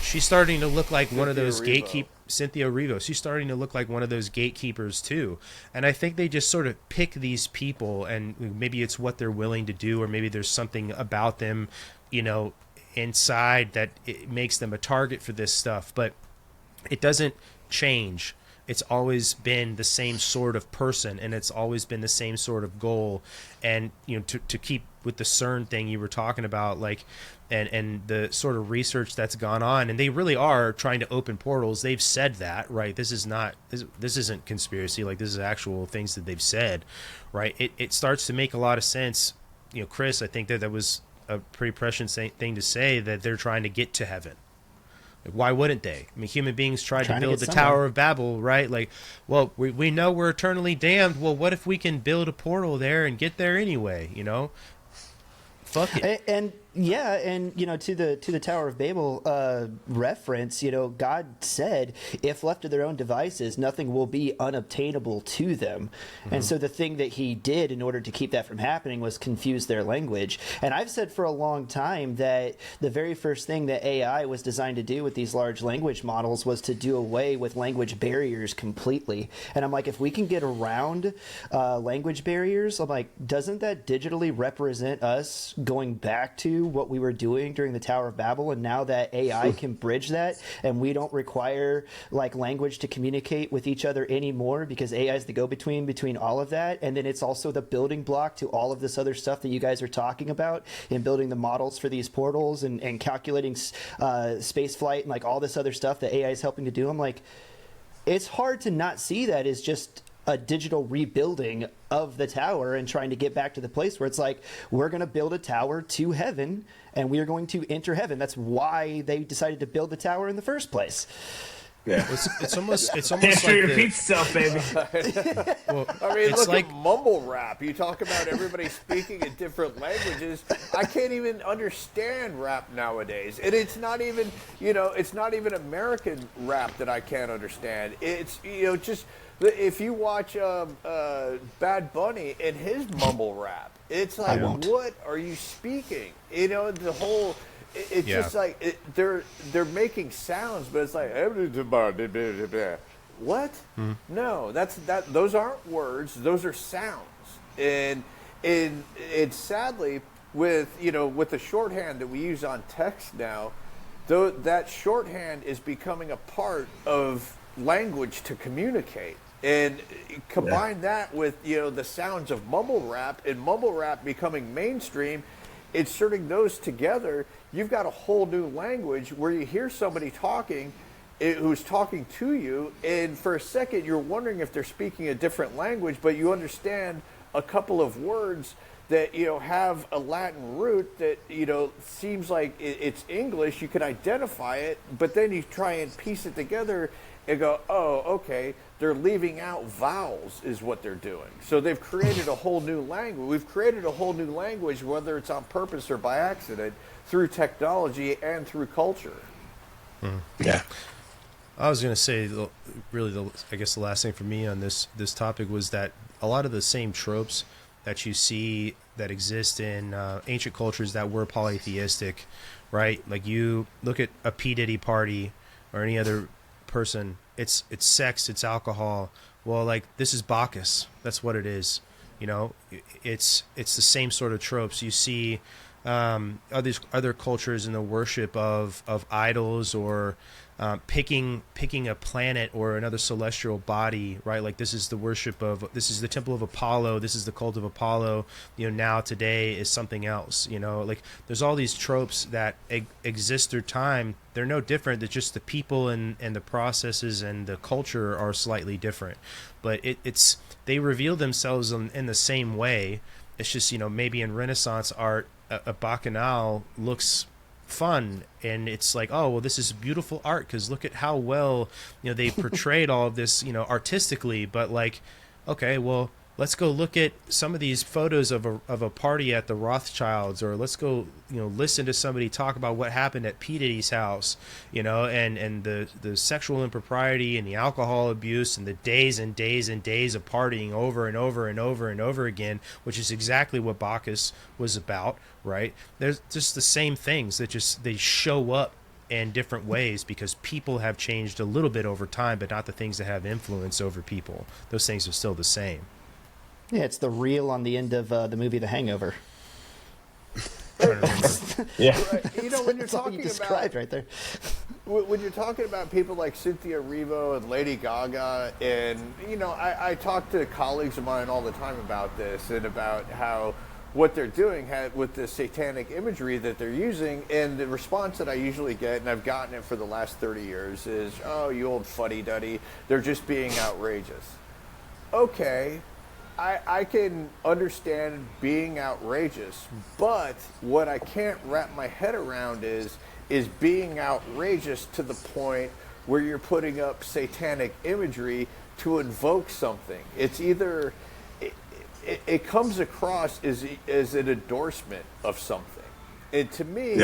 she's starting to look like one of those Cynthia Erivo. She's starting to look like one of those gatekeepers too. And I think they just sort of pick these people, and maybe it's what they're willing to do, or maybe there's something about them, you know, inside that it makes them a target for this stuff. But it doesn't change. It's always been the same sort of person, and it's always been the same sort of goal. And, you know, to keep with the CERN thing you were talking about, like, and the sort of research that's gone on, and they really are trying to open portals. They've said that, right? This isn't conspiracy. Like, this is actual things that they've said, right? It starts to make a lot of sense. You know, Chris, I think that was a pretty prescient thing to say, that they're trying to get to heaven. Like, why wouldn't they? I mean, human beings tried to build the Tower of Babel, right? Like, well, we know we're eternally damned. Well, what if we can build a portal there and get there anyway, you know? Fuck it. And yeah, and you know, to the Tower of Babel reference, you know, God said, if left to their own devices, nothing will be unobtainable to them. Mm-hmm. And so the thing that he did in order to keep that from happening was confuse their language. And I've said for a long time that the very first thing that AI was designed to do with these large language models was to do away with language barriers completely. And I'm like, if we can get around language barriers, I'm like, doesn't that digitally represent us going back to what we were doing during the Tower of Babel? And now that AI can bridge that, and we don't require like language to communicate with each other anymore, because AI is the go-between between all of that. And then it's also the building block to all of this other stuff that you guys are talking about in building the models for these portals and calculating space flight and like all this other stuff that AI is helping to do. I'm like, it's hard to not see that as just a digital rebuilding of the tower and trying to get back to the place where it's like, we're going to build a tower to heaven and we are going to enter heaven. That's why they decided to build the tower in the first place. Yeah, it's almost history like repeats itself, baby. Well, I mean, it's look like at mumble rap. You talk about everybody speaking in different languages. I can't even understand rap nowadays. And it's not even, you know, it's not even American rap that I can't understand. It's, you know, just if you watch Bad Bunny and his mumble rap, it's like, what are you speaking? You know, the whole... It's just like they're making sounds, but it's like what? No, those aren't words; those are sounds. And it's sadly with the shorthand that we use on text now, though that shorthand is becoming a part of language to communicate. And combine that with the sounds of mumble rap, and mumble rap becoming mainstream. Inserting those together, you've got a whole new language where you hear somebody talking who's talking to you, and for a second you're wondering if they're speaking a different language, but you understand a couple of words that have a Latin root that seems like it's English. You can identify it, but then you try and piece it together and go, oh, okay, they're leaving out vowels is what they're doing. So they've created a whole new language. We've created a whole new language, whether it's on purpose or by accident, through technology and through culture. Yeah. I was going to say, I guess the last thing for me on this topic was that a lot of the same tropes that you see that exist in ancient cultures that were polytheistic, right? Like you look at a P. Diddy party or any other person, it's sex, it's alcohol. Well, like, this is Bacchus. That's what it is. It's the same sort of tropes you see. Other cultures in the worship of idols, or picking a planet or another celestial body, right? Like, this is the temple of Apollo, this is the cult of Apollo. Now today is something else. Like, there's all these tropes that exist through time. They're no different. It's just the people and the processes and the culture are slightly different, but they reveal themselves in the same way. It's just maybe in Renaissance art, a bacchanal looks fun, and it's like, oh well, this is beautiful art because look at how well they portrayed all of this artistically. But like, okay, well, let's go look at some of these photos of a party at the Rothschilds, or let's go listen to somebody talk about what happened at P. Diddy's house, and the sexual impropriety and the alcohol abuse and the days and days and days of partying over and over and over and over again, which is exactly what Bacchus was about, right? There's just the same things that they show up in different ways because people have changed a little bit over time, but not the things that have influence over people. Those things are still the same. Yeah, it's the reel on the end of the movie The Hangover. Yeah. Right. When you're That's all talking you described about right there. when you're talking about people like Cynthia Erivo and Lady Gaga, and I talk to colleagues of mine all the time about this and about how what they're doing with the satanic imagery that they're using, and the response that I usually get, and I've gotten it for the last 30 years, is, "Oh, you old fuddy-duddy, they're just being outrageous." Okay. I can understand being outrageous, but what I can't wrap my head around is being outrageous to the point where you're putting up satanic imagery to invoke something. It's either it comes across as an endorsement of something, and to me,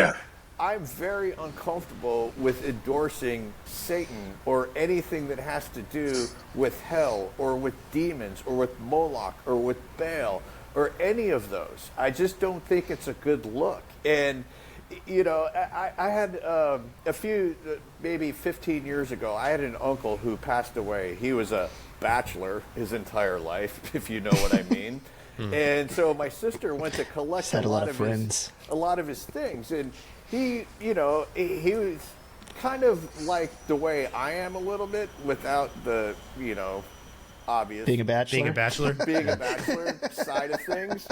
I'm very uncomfortable with endorsing Satan or anything that has to do with hell or with demons or with Moloch or with Baal or any of those. I just don't think it's a good look. And, I had a few, maybe 15 years ago, I had an uncle who passed away. He was a bachelor his entire life, if you know what I mean. And so my sister went to collect a lot of his things. And he was kind of like the way I am a little bit, without the, obvious being a bachelor side of things.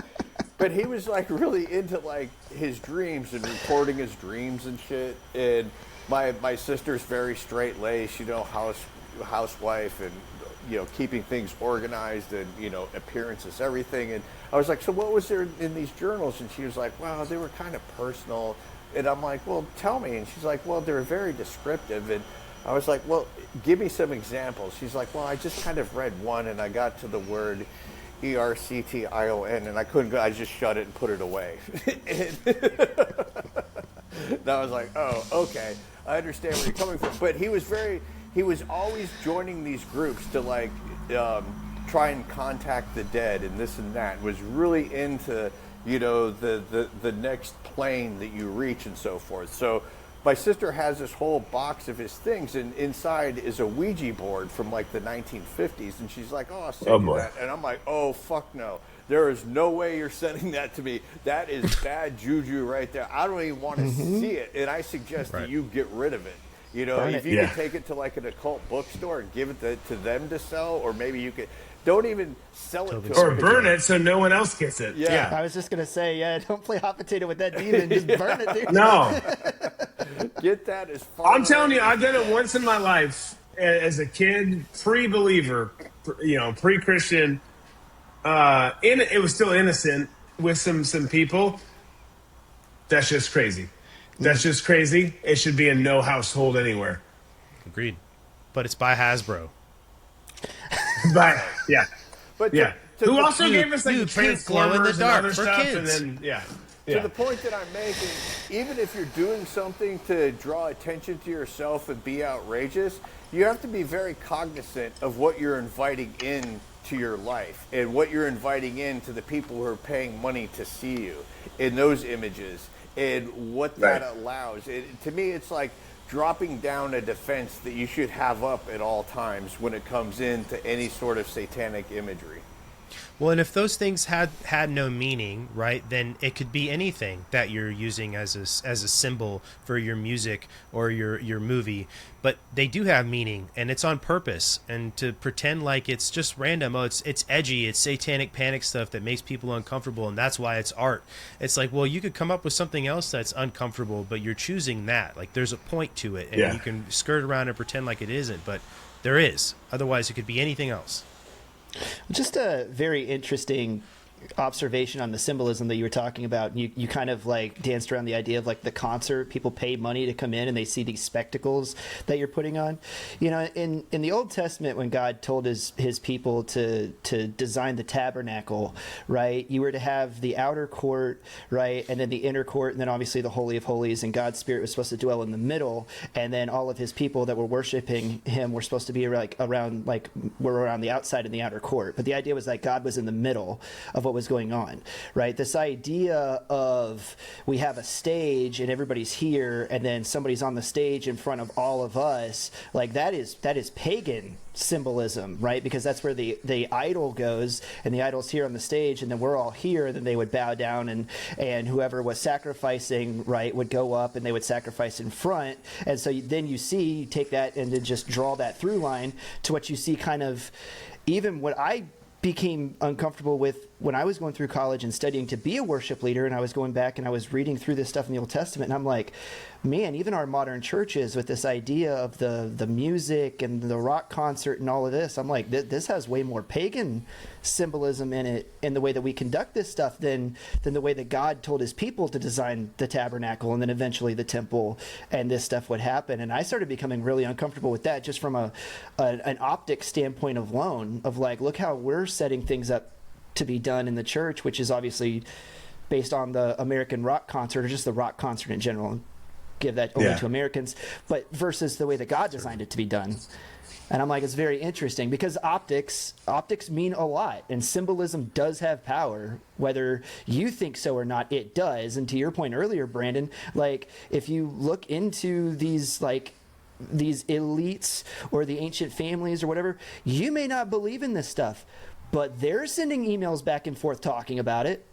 But he was like really into like his dreams and reporting his dreams and shit. And my sister's very straight-laced, housewife, and keeping things organized, and appearances, everything. And I was like, so what was there in these journals? And she was like, well, they were kind of personal. And I'm like, well, tell me. And she's like, well, they're very descriptive. And I was like, well, give me some examples. She's like, well, I just kind of read one, and I got to the word ERCTION, and I couldn't go. I just shut it and put it away. And I was like, oh, okay, I understand where you're coming from. But he was always joining these groups to like try and contact the dead and this and that. Was really into the next plane that you reach and so forth. So my sister has this whole box of his things, and inside is a Ouija board from like the 1950s. And she's like, oh, I'll send you that. And I'm like, oh, fuck no. There is no way you're sending that to me. That is bad juju right there. I don't even want to see it. And I suggest that you get rid of it. If you could take it to like an occult bookstore and give it to them to sell, or maybe you could. Don't even sell it to or burn it so no one else gets it. Yeah. I was just going to say, don't play hot potato with that demon. Just burn it, dude. No. Get that as far I'm telling you, I've done it once in my life as a kid, pre-believer, pre-Christian. It was still innocent with some people. That's just crazy. That's just crazy. It should be in no household anywhere. Agreed. But it's by Hasbro. But who also gave us like the Transformers and other stuff, kids. And then To the point that I'm making, even if you're doing something to draw attention to yourself and be outrageous, you have to be very cognizant of what you're inviting in to your life and what you're inviting in to the people who are paying money to see you in those images, and what that allows. To me, it's like dropping down a defense that you should have up at all times when it comes into any sort of satanic imagery. Well, and if those things had no meaning, right, then it could be anything that you're using as a symbol for your music or your movie. But they do have meaning, and it's on purpose. And to pretend like it's just random, it's edgy, it's satanic panic stuff that makes people uncomfortable, and that's why it's art. It's like, well, you could come up with something else that's uncomfortable, but you're choosing that. Like, there's a point to it, and you can skirt around and pretend like it isn't, but there is. Otherwise, it could be anything else. Just a very interesting observation on the symbolism that you were talking about. You kind of like danced around the idea of like the concert. People pay money to come in and they see these spectacles that you're putting on. You know, in the Old Testament, when God told his people to design the tabernacle, right, you were to have the outer court, right, and then the inner court, and then obviously the Holy of Holies, and God's Spirit was supposed to dwell in the middle, and then all of his people that were worshiping him were supposed to be like around the outside in the outer court. But the idea was that God was in the middle of what was going on, right? This idea of we have a stage and everybody's here, and then somebody's on the stage in front of all of us, like that is pagan symbolism, right? Because that's where the idol goes, and the idol's here on the stage, and then we're all here, and then they would bow down, and whoever was sacrificing, right, would go up and they would sacrifice in front. And so then you take that and then just draw that through line to what you see kind of, even what I became uncomfortable with when I was going through college and studying to be a worship leader, and I was going back and I was reading through this stuff in the Old Testament, and I'm like, man, even our modern churches with this idea of the music and the rock concert and all of this, I'm like, this has way more pagan symbolism in it, in the way that we conduct this stuff, than the way that God told his people to design the tabernacle and then eventually the temple, and this stuff would happen. And I started becoming really uncomfortable with that, just from an optic standpoint alone, of like, look how we're setting things up to be done in the church, which is obviously based on the American rock concert, or just the rock concert in general. Give that over to Americans, but versus the way that God designed it to be done. And I'm like, it's very interesting, because optics mean a lot, and symbolism does have power, whether you think so or not, it does. And to your point earlier, Brandon, like if you look into these elites or the ancient families or whatever, you may not believe in this stuff, but they're sending emails back and forth talking about it.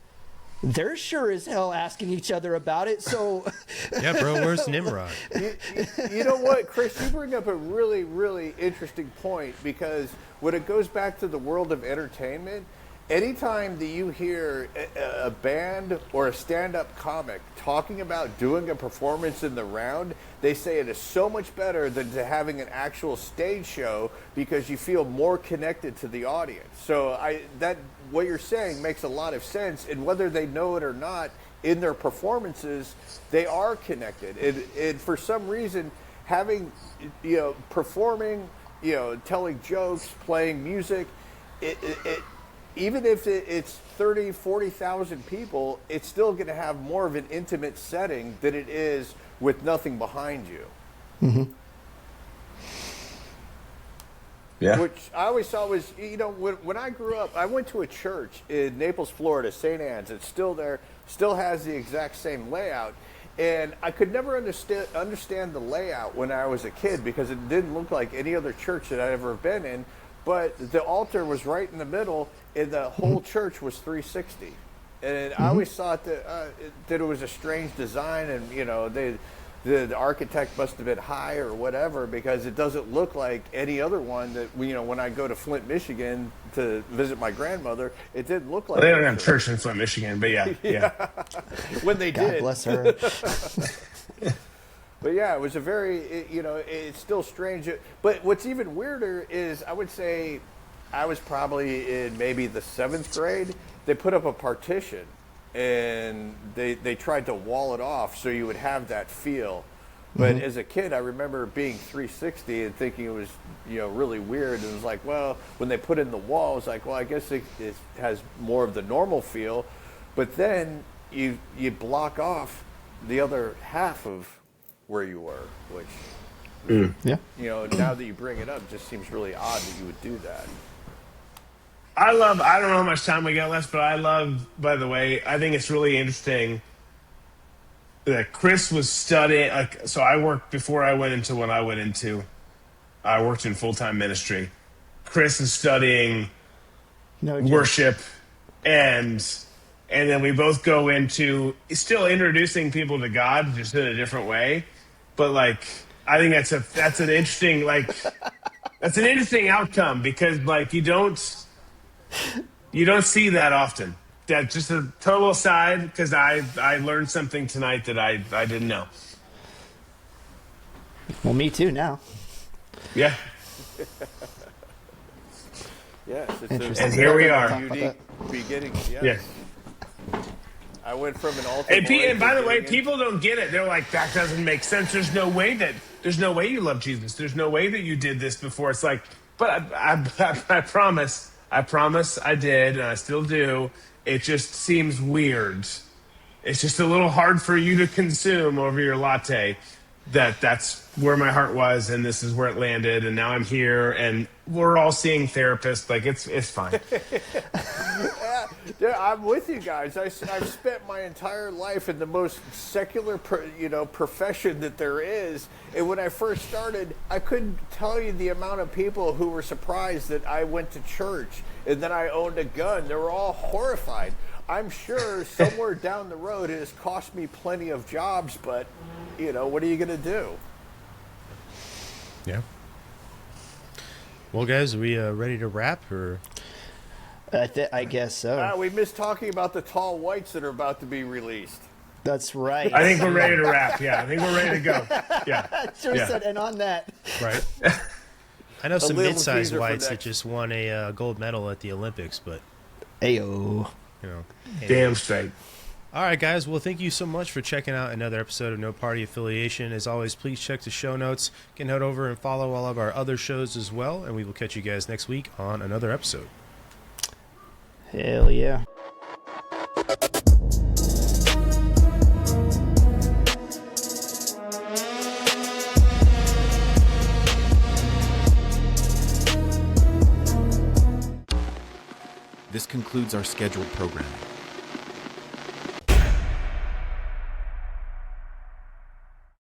They're sure as hell asking each other about it. So, yeah, bro, where's Nimrod? You know what, Chris? You bring up a really, really interesting point, because when it goes back to the world of entertainment, anytime that you hear a band or a stand-up comic talking about doing a performance in the round, they say it is so much better than to having an actual stage show, because you feel more connected to the audience. So what you're saying makes a lot of sense, and whether they know it or not, in their performances, they are connected. And for some reason, having, performing, telling jokes, playing music, even if it's 30, 40,000 people, it's still going to have more of an intimate setting than it is with nothing behind you. Mm-hmm. Yeah. Which I always thought was, when I grew up, I went to a church in Naples, Florida, St. Anne's. It's still there, still has the exact same layout. And I could never understand the layout when I was a kid, because it didn't look like any other church that I'd ever been in. But the altar was right in the middle, and the whole church was 360. And I always thought that it was a strange design, and the architect must have been high or whatever, because it doesn't look like any other one that when I go to Flint, Michigan to visit my grandmother, it didn't look like. Well, they don't have church in Flint, Michigan, but yeah. When they God did, bless her. But yeah, it was a very, it's still strange. But what's even weirder is, I would say, I was probably in maybe the 7th grade. They put up a partition, and they tried to wall it off so you would have that feel. But as a kid, I remember being 360 and thinking it was, really weird. And it was like, well, when they put in the wall, it was like, well, I guess it has more of the normal feel. But then you block off the other half of where you were, which, now that you bring it up, just seems really odd that you would do that. I don't know how much time we got left, but I love, by the way, I think it's really interesting that Chris was studying, so I worked, before I went into what I went into, I worked in full-time ministry. Chris is studying worship, and then we both go into still introducing people to God, just in a different way. But I think that's an interesting that's an interesting outcome, because you don't see that often. That's just a total aside, because I learned something tonight that I didn't know. Well, me too now. Yeah. Yes, it's Interesting. And here we are. a unique beginning. Yes. Yeah. I went from an altar. And by the way, people don't get it. They're like, that doesn't make sense. There's no way you love Jesus. There's no way that you did this before. It's like, but I promise I did, and I still do. It just seems weird. It's just a little hard for you to consume over your latte. That's where my heart was, and this is where it landed, and now I'm here, and we're all seeing therapists. Like, it's fine. Yeah, I'm with you guys. I've spent my entire life in the most secular, profession that there is. And when I first started, I couldn't tell you the amount of people who were surprised that I went to church and then I owned a gun. They were all horrified. I'm sure somewhere down the road it has cost me plenty of jobs, but, what are you going to do? Yeah. Well, guys, are we ready to wrap, or? I guess so. We missed talking about the tall whites that are about to be released. That's right. I think we're ready to wrap. Yeah, I think we're ready to go. Yeah. Said, and on that. Right. I know some little mid-sized teaser for whites that next. just won a gold medal at the Olympics, but, Ayo. Damn straight. All right, guys. Well, thank you so much for checking out another episode of No Party Affiliation. As always, please check the show notes. You can head over and follow all of our other shows as well, and we will catch you guys next week on another episode. Hell yeah. This concludes our scheduled programming.